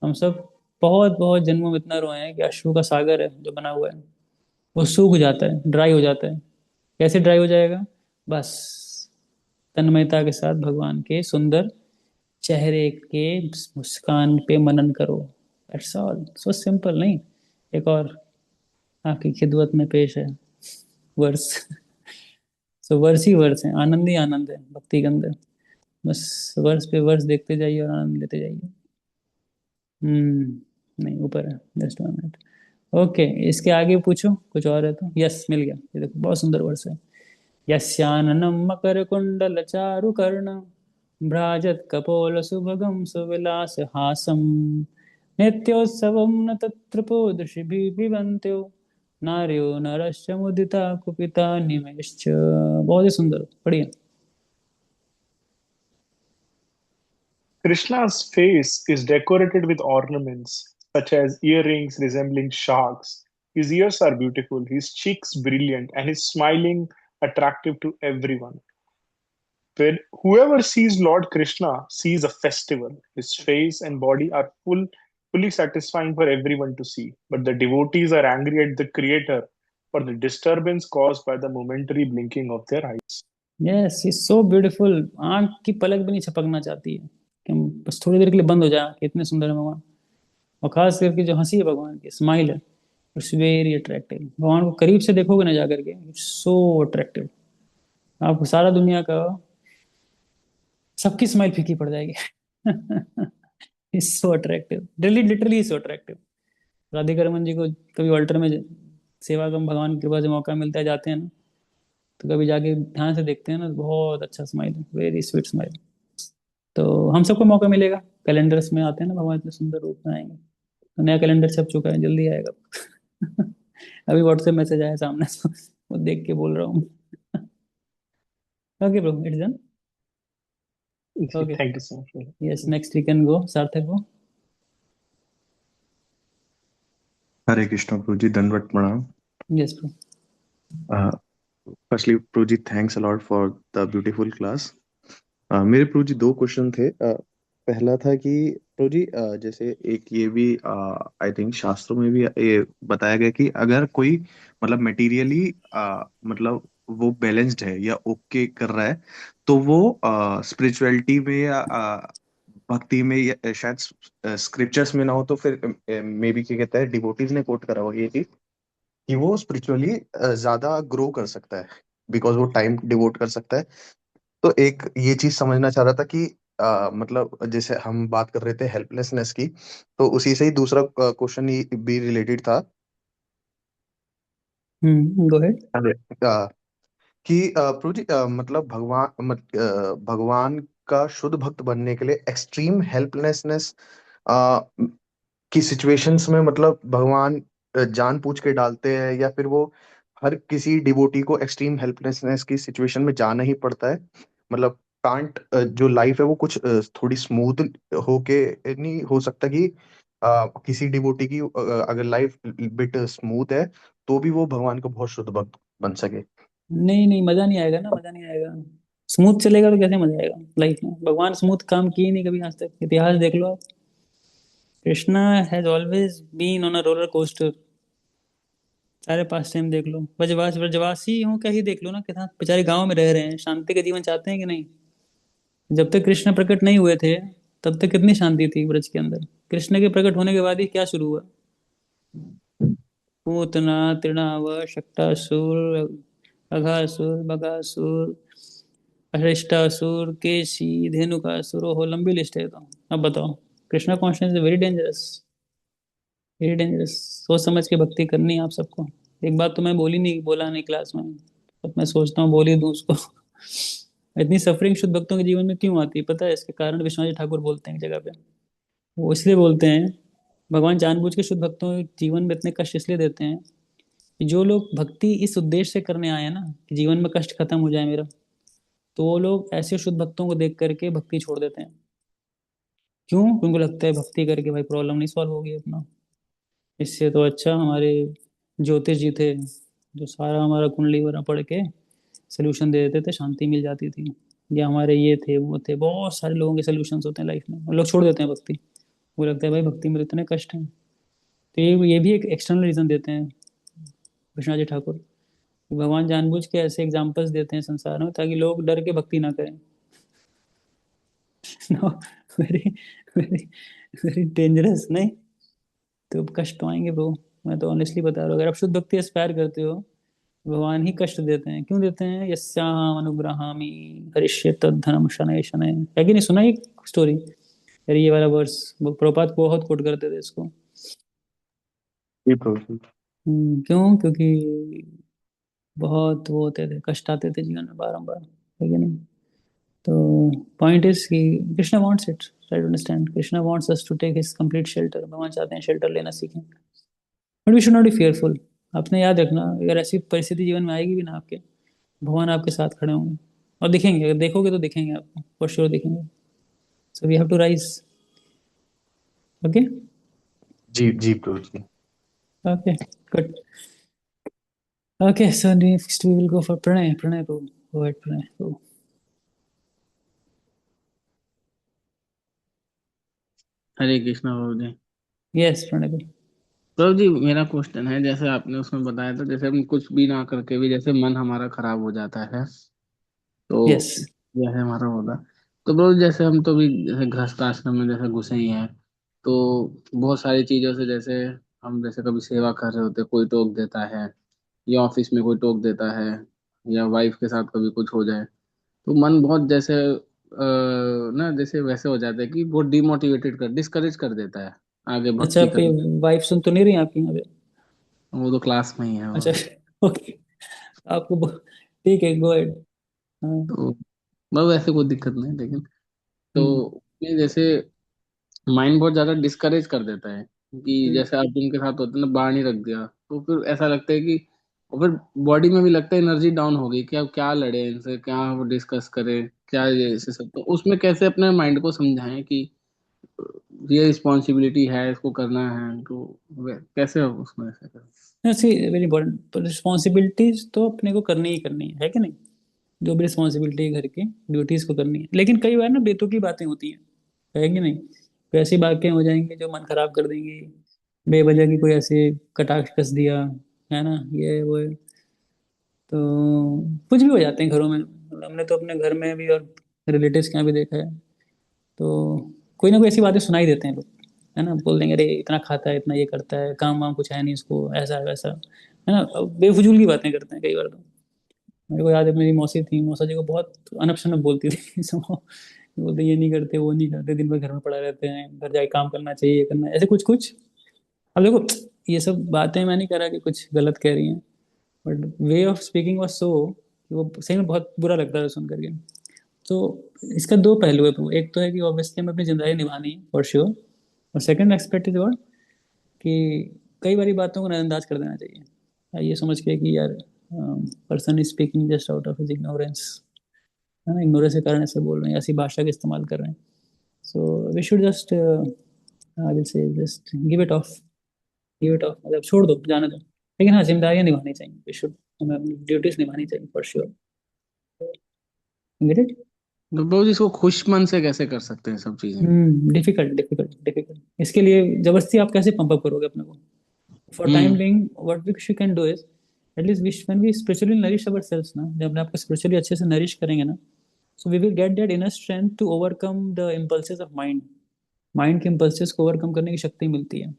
हम सब बहुत बहुत जन्मों में इतना रोए हैं कि अश्रु का सागर है जो बना हुआ है, वो सूख जाता है, ड्राई हो जाता है। कैसे ड्राई हो जाएगा? बस तन्मयता के साथ भगवान के सुंदर चेहरे के मुस्कान पे मनन करो। That's all, so simple. नहीं, एक और आपकी खिदमत में पेश है वर्स। सो वर्स ही वर्स है, आनंद ही आनंद है भक्ति के अंदर। बस वर्स पे वर्स देखते जाइए और आनंद लेते जाइए। नहीं, ऊपर है, जस्ट 1 मिनट। ओके, इसके आगे पूछो कुछ और है तो। यस, मिल गया, ये देखो बहुत सुंदर वर्स है। यस्याननं मकरकुण्डलचारुकर्ण भ्राजत् कपोलसुभगं सुविलासहासं नित्योत्सवं न तत्र पूदृशिभिः पिबन्त्यो नार्यो नरश्च मुदिता कुपिता निमेश्च। बहुत ही सुंदर, बढ़िया। Krishna's face is decorated with ornaments such as earrings resembling sharks. His ears are beautiful, his cheeks brilliant, and his smiling attractive to everyone. When whoever sees Lord Krishna sees a festival. His face and body are fully satisfying for everyone to see. But the devotees are angry at the Creator for the disturbance caused by the momentary blinking of their eyes. Yes, is so beautiful. आंख की पलक भी नहीं झपकना चाहती है कि हम बस थोड़ी देर के लिए बंद हो जाए, इतने सुंदर है भगवान। और खास करके जो हंसी है भगवान की, स्माइल है, इट्स वेरी अट्रैक्टिव। भगवान को करीब से देखोगे ना जाकर के, इट्स सो अट्रैक्टिव। आपको सारा दुनिया का सबकी स्माइल फीकी पड़ जाएगी। It's so attractive, literally literally so attractive. Radhika Raman ji को कभी अल्टर में सेवा का भगवान की कृपा से मौका मिलता है, जाते हैं ना, तो कभी जाके ध्यान से देखते हैं ना, तो बहुत अच्छा स्माइल है, वेरी स्वीट स्माइल। तो हम सबको मौका मिलेगा, कैलेंडर्स में आते हैं ना भगवान, इतने सुंदर रूप में आएंगे। तो नया कैलेंडर छप चुका है, जल्दी आएगा। अभी व्हाट्सएप मैसेज आया सामने, तो वो देख के बोल रहा हूँ। Okay bro, it's done. Okay, Thank you so yes, much. Next we can go Sarthak bro. Hare Krishna Prabhu ji, दंडवत प्रणाम। Yes bro. Firstly Prabhu ji, thanks a lot for the beautiful class. मेरे प्रभु जी दो क्वेश्चन थे। पहला था कि प्रभु जी, जैसे एक ये भी आई थिंक शास्त्रों में भी ये बताया गया कि अगर कोई मतलब मटेरियली मतलब वो बैलेंस्ड है या ओके कर रहा है, तो वो स्पिरिचुअलिटी में या भक्ति में या शायद स्क्रिप्चर्स में ना हो, तो फिर मे बी क्या कहता है, डिवोटीज ने कोट करा हुआ ये चीज कि वो स्पिरिचुअली ज्यादा ग्रो कर सकता है, बिकॉज वो टाइम डिवोट कर सकता है। तो एक ये चीज समझना चाह रहा था कि मतलब जैसे हम बात कर रहे थे हेल्पलेसनेस की, तो उसी से ही दूसरा क्वेश्चन भी रिलेटेड था। Go ahead. अरे, कि प्रभु जी, मतलब भगवान का शुद्ध भक्त बनने के लिए एक्सट्रीम हेल्पलेसनेस की सिचुएशंस में मतलब भगवान जानबूझ के डालते हैं, या फिर वो हर किसी डिवोटी को एक्सट्रीम हेल्पलेसनेस की सिचुएशन में जाना ही पड़ता है? मतलब कांट जो लाइफ है वो कुछ थोड़ी स्मूथ होके नहीं हो सकता कि किसी डिवोटी की अगर लाइफ बिट स्मूथ है तो भी वो भगवान का बहुत शुद्ध भक्त बन सके? नहीं नहीं, मजा नहीं आएगा ना, मजा नहीं आएगा। स्मूथ चलेगा तो कैसे मजा आएगा लाइफ में? भगवान स्मूथ काम किए नहीं कभी आज तक, इतिहास देख लो आप। Krishna has always been on a roller coaster. सारे पास टाइम देख लो, ब्रजवासी हूँ क्या ही देख लो ना, कितना बेचारे गांव में रह रहे हैं, शांति का जीवन चाहते हैं कि नहीं? जब तक कृष्ण प्रकट नहीं हुए थे, तब तक कितनी शांति थी ब्रज के अंदर। कृष्ण के प्रकट होने के बाद ही क्या शुरू हुआ? पूतना, तृणाव, शक्टासुर, अघासुर, बगासुर, अरिष्टासुर, केशी, धेनुकासुर, हो लंबी लिस्ट है। तो अब बताओ, Krishna conscious is very dangerous, very dangerous. सोच समझ के भक्ति करनी है आप सबको। एक बात तो मैं बोली नहीं, बोला नहीं क्लास में, अब मैं सोचता हूँ बोल ही दूँ उसको। इतनी सफरिंग शुद्ध भक्तों के जीवन में क्यों आती है पता है? इसके कारण विश्वनाथ जी ठाकुर बोलते हैं एक जगह पे। वो इसलिए बोलते हैं, भगवान जानबूझ के शुद्ध भक्तों के जीवन में इतने कष्ट इसलिए देते हैं कि जो लोग भक्ति इस उद्देश्य से करने आए हैं ना, कि जीवन में कष्ट खत्म हो जाए मेरा, तो वो लोग ऐसे शुद्ध भक्तों को देख करके भक्ति छोड़ देते हैं। क्यों? क्योंकि लगता है भक्ति करके भाई प्रॉब्लम नहीं सॉल्व होगी अपना, इससे तो अच्छा हमारे ज्योतिष जी थे, जो सारा हमारा कुंडली वगैरह पढ़ के सोल्यूशन दे देते थे, शांति मिल जाती थी। या हमारे ये थे वो थे, बहुत सारे लोगों के सोल्यूशंस होते हैं लाइफ में, और लोग छोड़ देते हैं भक्ति। वो लगता है भाई भक्ति में तो इतने कष्ट हैं। तो ये भी एक एक्सटर्नल रीजन देते हैं कृष्णा जी ठाकुर। भगवान जानबूझ के ऐसे एग्जाम्पल्स देते हैं संसार में ताकि लोग डर के भक्ति ना करें। No, very very very dangerous नहीं? तो कष्ट तो आएंगे ब्रो, मैं तो ऑनेस्टली बता रहा हूँ। अगर आप शुद्ध भक्ति एस्पायर करते हो, भगवान ही कष्ट देते हैं। क्यों देते हैं? यस्याम अनुग्रहामि हरिष्ये तद्धनम शनैः शनैः, है कि नहीं? सुना ये स्टोरी? अरे ये वाला वर्स प्रभुपाद बहुत कोट करते थे इसको। जी प्रभु जी। क्यों? क्योंकि बहुत वो होते थे, कष्ट आते थे जीवन में बारंबार, है कि नहीं? तो पॉइंट इज कि Krishna wants it, try to understand. Krishna wants us to take his complete shelter. भगवान चाहते हैं शेल्टर लेना सीखें, but we should not be fearful. आपने याद रखना, अगर ऐसी परिस्थिति जीवन में आएगी भी ना आपके, भगवान आपके साथ खड़े होंगे और दिखेंगे। अगर देखोगे तो दिखेंगे आपको, फॉर श्योर दिखेंगे। So we have to rise. Okay, ji ji Prabhu ji. Okay, good. Okay, so next we will go for Pranay. Pranay को गो अहेड, प्रणय को। हरे कृष्णा बाबू जी। यस प्रणय को। प्रभु जी मेरा क्वेश्चन है, जैसे आपने उसमें बताया था, जैसे हम कुछ भी ना करके भी जैसे मन हमारा खराब हो जाता है, यस। तो यह है हमारा होगा। तो प्रभु जी, जैसे हम तो भी जैसे गृहस्थ आश्रम में जैसे घुसे ही हैं, तो बहुत सारी चीजों से जैसे हम जैसे कभी सेवा कर रहे होते, कोई टोक देता है, या ऑफिस में कोई टोक देता है, या वाइफ के साथ कभी कुछ हो जाए, तो मन बहुत जैसे ना जैसे वैसे हो जाता है कि बहुत डिमोटिवेटेड कर डिस्करेज कर देता है आगे अच्छा, भक्ति आपकी करने। वाइफ सुन तो नहीं रही आपकी यहाँ पे? वो तो क्लास में ही है वो। अच्छा, ओके। आपको ठीक है, गो अहेड। हाँ। तो बस वैसे कोई दिक्कत नहीं, लेकिन हम्म। तो ये जैसे माइंड बहुत ज्यादा डिस्करेज कर देता है कि हम्म। जैसे अर्जुन के साथ होता है ना, बाहर नहीं रख दिया, तो फिर ऐसा लगता है कि, और फिर बॉडी में भी लगता है एनर्जी डाउन हो गई कि अब क्या लड़े इनसे, क्या वो डिस्कस करें, क्या ये ऐसे सब। तो उसमें कैसे अपने माइंड को समझाएं कि ये रिस्पॉन्सिबिलिटी है, इसको करना है, तो कैसे अब उसमें ऐसे करें। सी वेरी इंपॉर्टेंट, रिस्पॉन्सिबिलिटीज तो अपने को करनी ही करनी है कि नहीं? जो भी रिस्पॉन्सिबिलिटी है घर की, ड्यूटीज को करनी है। लेकिन कई बार ना बेतुकी बातें होती हैं, है कि नहीं? तो ऐसी बातें हो जाएंगी जो मन खराब कर देंगी, बेवजह की कोई ऐसे कटाक्ष कस दिया, है ना, ये वो है। तो कुछ भी हो जाते हैं घरों में। हमने तो अपने घर में भी और रिलेटिव्स के यहाँ भी देखा है। तो कोई ना कोई ऐसी बातें सुनाई देते हैं लोग, है ना, बोल देंगे अरे इतना खाता है, इतना ये करता है, काम वाम कुछ है नहीं इसको, ऐसा है वैसा, है ना। बेफजूल की बातें करते हैं कई बार तो। मेरे को याद है, मेरी मौसी थी, मौसा जी को बहुत अनप शनप बोलती थी। बोलते ये नहीं करते, वो नहीं करते, दिन भर घर में पड़ा रहते हैं, घर जाके काम करना चाहिए, ये करना है, ऐसे कुछ कुछ। अब देखो, ये सब बातें मैं नहीं कह रहा कि कुछ गलत कह रही हैं, but way of speaking was so कि वो सही में बहुत बुरा लगता है सुन करके। तो इसका दो पहलू है bro। एक तो है कि ऑब्वियसली हमें अपनी जिम्मेदारी निभानी है फॉर श्योर, और सेकंड एस्पेक्ट इज व्हाट, कि कई बारी बातों को नजरअंदाज कर देना चाहिए, या ये समझ के कि यार person is speaking just out of his ignorance, है ना, इग्नोरेंस के कारण ऐसे बोल रहे हैं, ऐसी भाषा का इस्तेमाल कर रहे हैं। So we should just, I will say, just give it off, give it off, मतलब छोड़ दो, जाने दो। लेकिन हाँ, जिम्मेदारियां निभानी चाहिए, वी शुड, हमें अपनी ड्यूटीज निभानी चाहिए फॉर श्योर। Get it? तो प्रभु जी इसको खुश मन से कैसे कर सकते हैं सब चीजें। Difficult difficult difficult. इसके लिए जबरदस्ती आप कैसे पंप अप करोगे अपने को? For time hmm. Being what we can do is, at least wish when we spiritually nourish our selves ना, जब अपने आप को स्पिरिचुअली अच्छे से नरिश करेंगे ना, so we will get that inner strength to overcome the impulses of mind. Mind के इम्पल्सेस को ओवरकम करने की शक्ति मिलती है।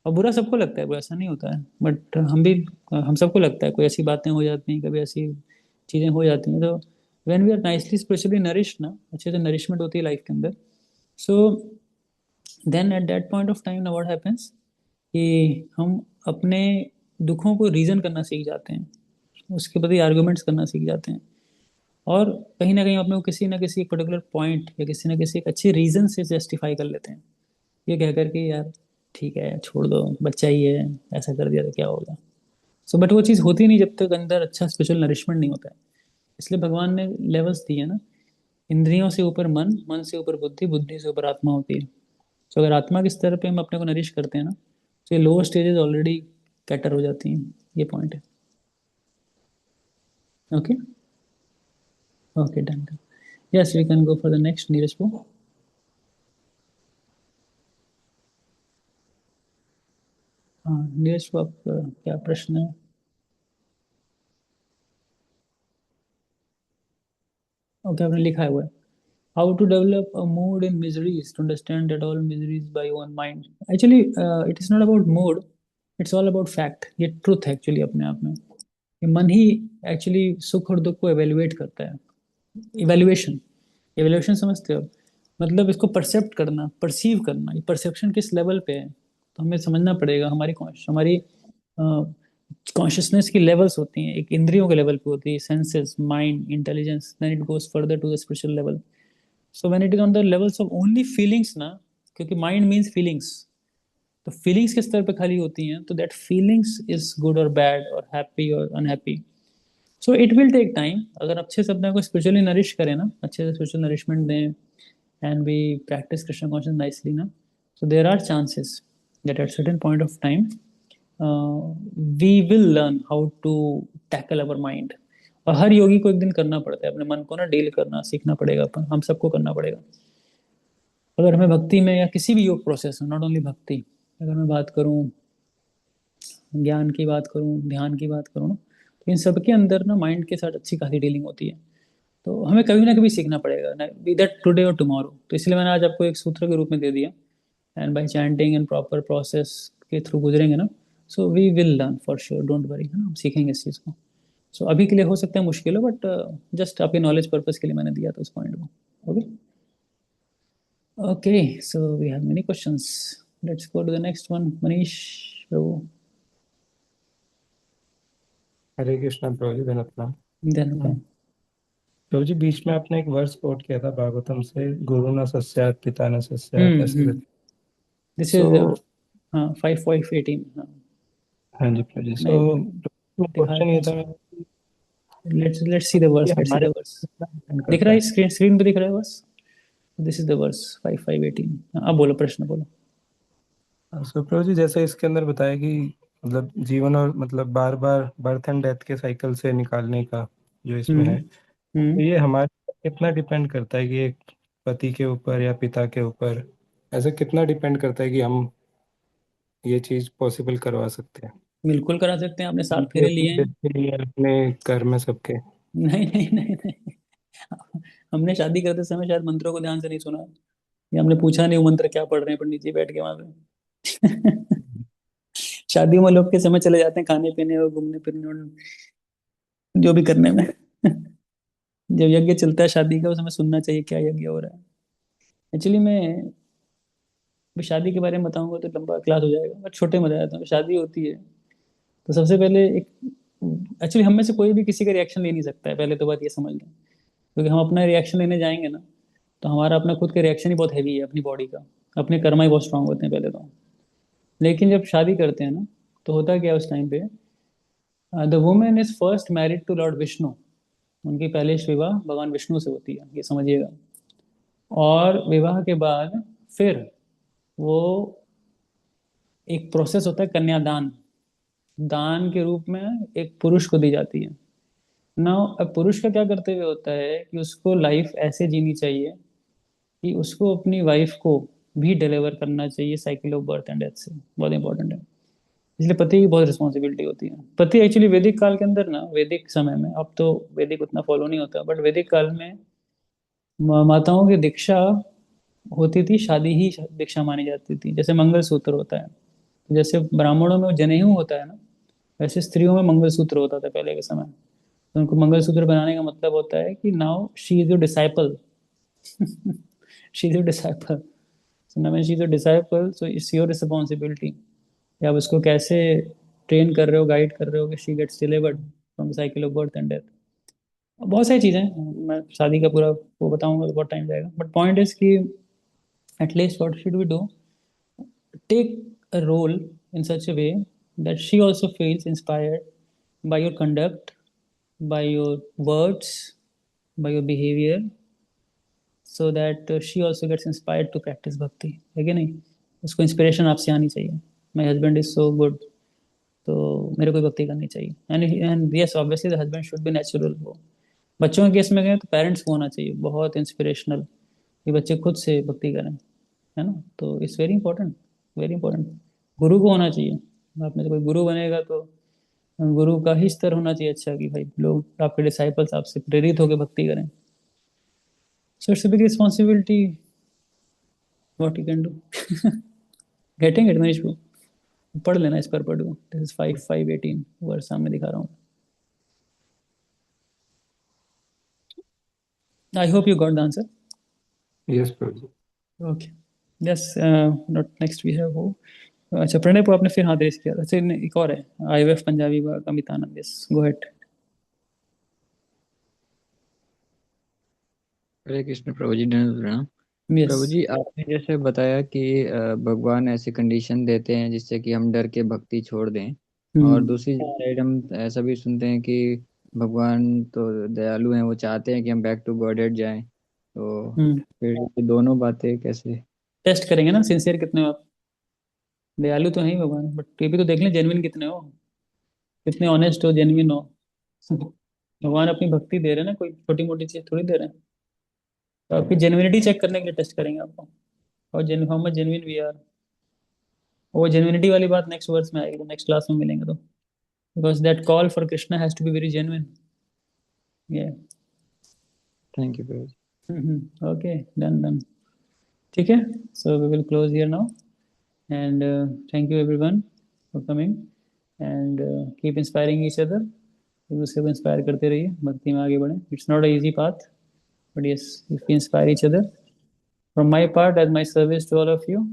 और बुरा सबको लगता है, बुरा ऐसा नहीं होता है, बट हम भी, हम सबको लगता है, कोई ऐसी बातें हो जाती हैं, कभी ऐसी चीज़ें हो जाती हैं, तो when we are nicely spiritually nourished ना, अच्छे से नरिशमेंट होती है लाइफ के अंदर, so then at that point of time ना व्हाट हैपेंस कि हम अपने दुखों को रीजन करना सीख जाते हैं, उसके प्रति आर्गुमेंट्स करना सीख जाते हैं, और कहीं ना कहीं अपने को किसी ना किसी एक पर्टिकुलर पॉइंट या किसी ना किसी एक अच्छे रीजन से जस्टिफाई कर लेते हैं, ये कह करके यार ठीक है छोड़ दो, बच्चा ही है, ऐसा कर दिया तो क्या होगा। सो बट वो चीज़ होती नहीं जब तक अंदर अच्छा स्पिरिचुअल नरिशमेंट नहीं होता है। इसलिए भगवान ने लेवल्स दिए ना, इंद्रियों से ऊपर मन, मन से ऊपर बुद्धि, बुद्धि से ऊपर आत्मा होती है। तो अगर आत्मा के स्तर पे हम अपने को नरिश करते हैं ना, तो ये लोअर स्टेजेस ऑलरेडी कैटर हो जाती हैं, ये पॉइंट है। Okay okay done. Yes we can go for the next Neeraj को। हाँ नीरज को आप क्या प्रश्न है? ओके आपने लिखा हुआ है how to develop a mood in miseries to understand that all miseries by one mind. Actually it is not about mood, it's all about fact. ये ट्रुथ है एक्चुअली अपने आप में, ये मन ही एक्चुअली सुख और दुख को एवेल्युएट करता है। इवेल्युएशन, इवेल्युएशन समझते हो? मतलब इसको परसेप्ट करना, परसीव करना, ये परसेप्शन किस लेवल पे है, तो हमें समझना पड़ेगा। हमारी कॉन्शियसनेस की लेवल्स होती हैं, एक इंद्रियों के लेवल पे होती है, senses, mind, intelligence, then it goes further to the spiritual level. So when it is on the levels of only feelings ना, क्योंकि माइंड मीन्स फीलिंग्स, तो फीलिंग्स के स्तर पे खाली होती हैं, तो दैट फीलिंग्स इज गुड और बैड और हैप्पी और unhappy. So it will take time. अगर अच्छे से अपने को स्पिरिचुअली नरिश करें ना, अच्छे से स्पिरिचुअल नरिशमेंट दें, and we practice Krishna conscious nicely ना, so there are chances that at certain point of time we will learn how to tackle our mind। और हर योगी को एक दिन करना पड़ता है, अपने मन को ना डील करना सीखना पड़ेगा, अपन हम सबको करना पड़ेगा। अगर हमें भक्ति में या किसी भी योग प्रोसेस में, नॉट ओनली भक्ति, अगर मैं बात करूँ, ज्ञान की बात करूँ, ध्यान की बात करूँ ना, तो इन सब के अंदर ना माइंड के साथ अच्छी खासी डीलिंग होती है। तो हमें कभी ना कभी सीखना पड़ेगा ना, बी दैट टुडे और टुमारो। तो इसलिए मैंने आज आपको एक सूत्र के रूप में दे दिया, and by chanting and proper process के थ्रू गुजरेंगे ना, so we will learn for sure, don't worry, है ना, हम सीखेंगे इस चीज़ को। सो अभी के लिए हो सकता है मुश्किल हो, बट जस्ट आपके नॉलेज पर्पज के लिए मैंने दिया था उस पॉइंट को। Okay okay, so we have many questions, let's go to the next one. Manish Prabhu, Hare Krishna Prabhu ji, धन्यवाद प्रणाम। देन प्रभु जी, बीच में आपने एक वर्स कोट किया था भागवतम से, गुरु न सस्यात पिता न सस्यात, ऐसे करके। दिस सो इज हाँ 5.18। हाँ हाँ जी प्रभु जी। मैं सो दिखा क्वेश्चन देता ये हूँ था इसको। लेट्स सी द कि वर्स, लेट्स सी हमारे द ऊपर वर्स। कितना डिपेंड दिख करता रहा है है। स्क्रीन, स्क्रीन पे दिख रहा है बस। This is the verse 5.18। अब बोलो, प्रश्न बोलो। सो प्रभु जी, जैसे इसके अंदर बताया कि मतलब जीवन और मतलब बार बार बर्थ एंड डेथ के साइकिल से निकालने का जो इसमें हम्म है, तो हम्म ये हमारे ऊपर कितना डिपेंड करता है कि एक पति के ऊपर या पिता के ऊपर, ऐसे कितना डिपेंड करता है कि हम ये चीज पॉसिबल करवा सकते हैं बिल्कुल करा सकते हैं, आपने 7 उनके फेरे अपने लिए हैं। देश के लिए, अपने कर्म में सबके। नहीं नहीं नहीं नहीं, हमने शादी करते समय शायद मंत्रों को ध्यान से नहीं सुना, या हमने पूछा नहीं वो मंत्र क्या पढ़ रहे हैं पंडित जी बैठ के वहां पे। शादियों में लोग के समय चले जाते हैं खाने पीने और घूमने फिरने और जो भी करने में। जब यज्ञ चलता है शादी का, उस समय सुनना चाहिए क्या यज्ञ हो रहा है। एक्चुअली मैं अभी शादी के बारे में बताऊंगा तो लंबा क्लास हो जाएगा, बट छोटे में बताता हूँ। शादी होती है तो सबसे पहले एक, एक्चुअली हम में से कोई भी किसी का रिएक्शन ले नहीं सकता है, पहले तो बात ये समझ लें। क्योंकि हम अपना रिएक्शन लेने जाएंगे ना, तो हमारा अपना खुद का रिएक्शन ही बहुत हैवी है अपनी बॉडी का, अपने कर्मा ही बहुत स्ट्रांग होते हैं पहले तो। लेकिन जब शादी करते हैं ना, तो होता क्या है उस टाइम पे, the women is first married to lord Vishnu. उनकी पहले विवाह भगवान विष्णु से होती है, ये समझिएगा। और विवाह के बाद फिर वो एक प्रोसेस होता है कन्यादान, दान के रूप में एक पुरुष को दी जाती है ना। अब पुरुष का क्या कर्तव्य होता है कि उसको लाइफ ऐसे जीनी चाहिए कि उसको अपनी वाइफ को भी डिलीवर करना चाहिए cycle of birth and death से, बहुत इंपॉर्टेंट है। इसलिए पति की बहुत रिस्पॉन्सिबिलिटी होती है। पति एक्चुअली वैदिक काल के अंदर ना, वैदिक समय में, अब तो वैदिक उतना फॉलो नहीं होता, बट वैदिक काल में माताओं की दीक्षा होती थी, शादी ही दीक्षा मानी जाती थी। जैसे मंगलसूत्र होता है, तो जैसे ब्राह्मणों में जनेऊ होता है ना, वैसे स्त्रियों में मंगलसूत्र होता था पहले के समय। तो उनको मंगलसूत्र बनाने का मतलब होता है कि now she is your disciple she is your disciple. So now when she is your disciple so it's your responsibility कि आप उसको कैसे ट्रेन कर रहे हो, गाइड कर रहे हो कि she gets delivered from cycle of birth and death. बहुत सारी चीज़ें हैं, मैं शादी का पूरा वो बताऊंगा तो बहुत टाइम जाएगा, बट पॉइंट इज कि at least what should we do, take a role in such a way that she also feels inspired by your conduct, by your words, by your behavior, so that she also gets inspired to practice bhakti, है कि नहीं? उसको inspiration आपसे आनी चाहिए, my husband is so good तो मेरे को भक्ति करनी चाहिए। And yes obviously the husband should be natural. वो बच्चों के केस में गए तो पेरेंट्स को होना चाहिए बहुत इंस्पिरेशनल, कि बच्चे खुद से भक्ति करें, है ना? तो it's very important, very important. गुरु को होना चाहिए, आप में से कोई गुरु बनेगा तो गुरु का ही स्तर होना चाहिए अच्छा, कि भाई लोग आपके डिसाइपल्स आपसे प्रेरित होकर भक्ति करें। So it's big responsibility, what you can do. Getting it Manish को पढ़ लेना इस पर, पढ़ो, दिस इज 5:18 वर्ड सामने दिखा रहा हूँ। I hope you got the answer. Yes Prabhu. Okay, yes, not next we have हो। अच्छा, प्रणय को आपने फिर हाथ रेस किया। अच्छा, एक और है आईएफएफ पंजाबी का अमित आनंद, यस गो हेड। हरे कृष्ण प्रभु जी, दंड प्रणाम। यस। प्रभु जी, आपने जैसे बताया कि भगवान ऐसी कंडीशन देते हैं जिससे कि हम डर के भक्ति छोड़ दें, और दूसरी साइड हम ऐसा भी सुनते हैं कि भगवान तो दयालु हैं, वो चाहते हैं कि हम बैक टू गॉडेड जाएं। तो फिर ये दोनों बातें कैसे टेस्ट करेंगे ना, सिंसियर कितने हो आप। दयालु तो है ही भगवान, बट ये भी तो देख लें जेन्युइन कितने हो, कितने ऑनेस्ट हो, जेन्युइन हो। भगवान अपनी भक्ति दे रहे हैं ना, कोई छोटी मोटी चीज थोड़ी दे रहे हैं। तो आपकी जेन्युइनिटी चेक करने के लिए टेस्ट करेंगे आपको, और how much genuine we are. वो जेन्युइनिटी वाली बात नेक्स्ट वर्स में आएगी, नेक्स्ट क्लास में मिलेंगे तो, because that call for Krishna has to be very genuine. ये thank you Prabhu ji. Okay, done done, ठीक है। So we will close here now, and thank you everyone for coming, and keep inspiring each other. एक दूसरे को inspire करते रहिए, भक्ति में आगे बढ़ें। It's not a easy path, but yes, if we inspire each other, from my part as my service to all of you,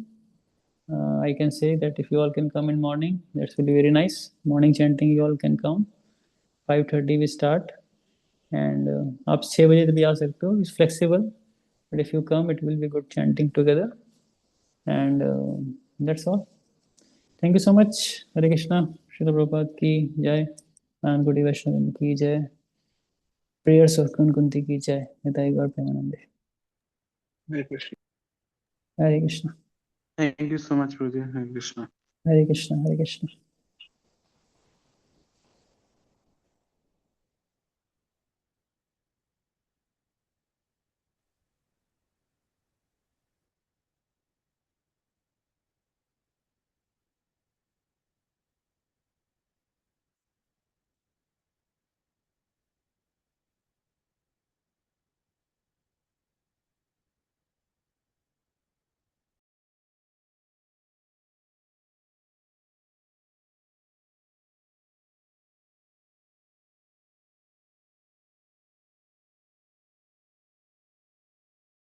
I can say that if you all can come in morning, that will be very nice. Morning chanting you all can come. 5:30 we start, and आप 6 बजे भी आ सकते हो. It's flexible, but if you come, it will be good chanting together. And that's all. Thank you so much. Hare Krishna. Srila Prabhupada की जय, and Gaudiya Vaishnava की जय, prayers of Kunti की जय, निताई गौर प्रेमानंदे। हरे Krishna. Hare Krishna. Thank you so much, Prabhuji. Hare Krishna. Hare Krishna. Hare Krishna.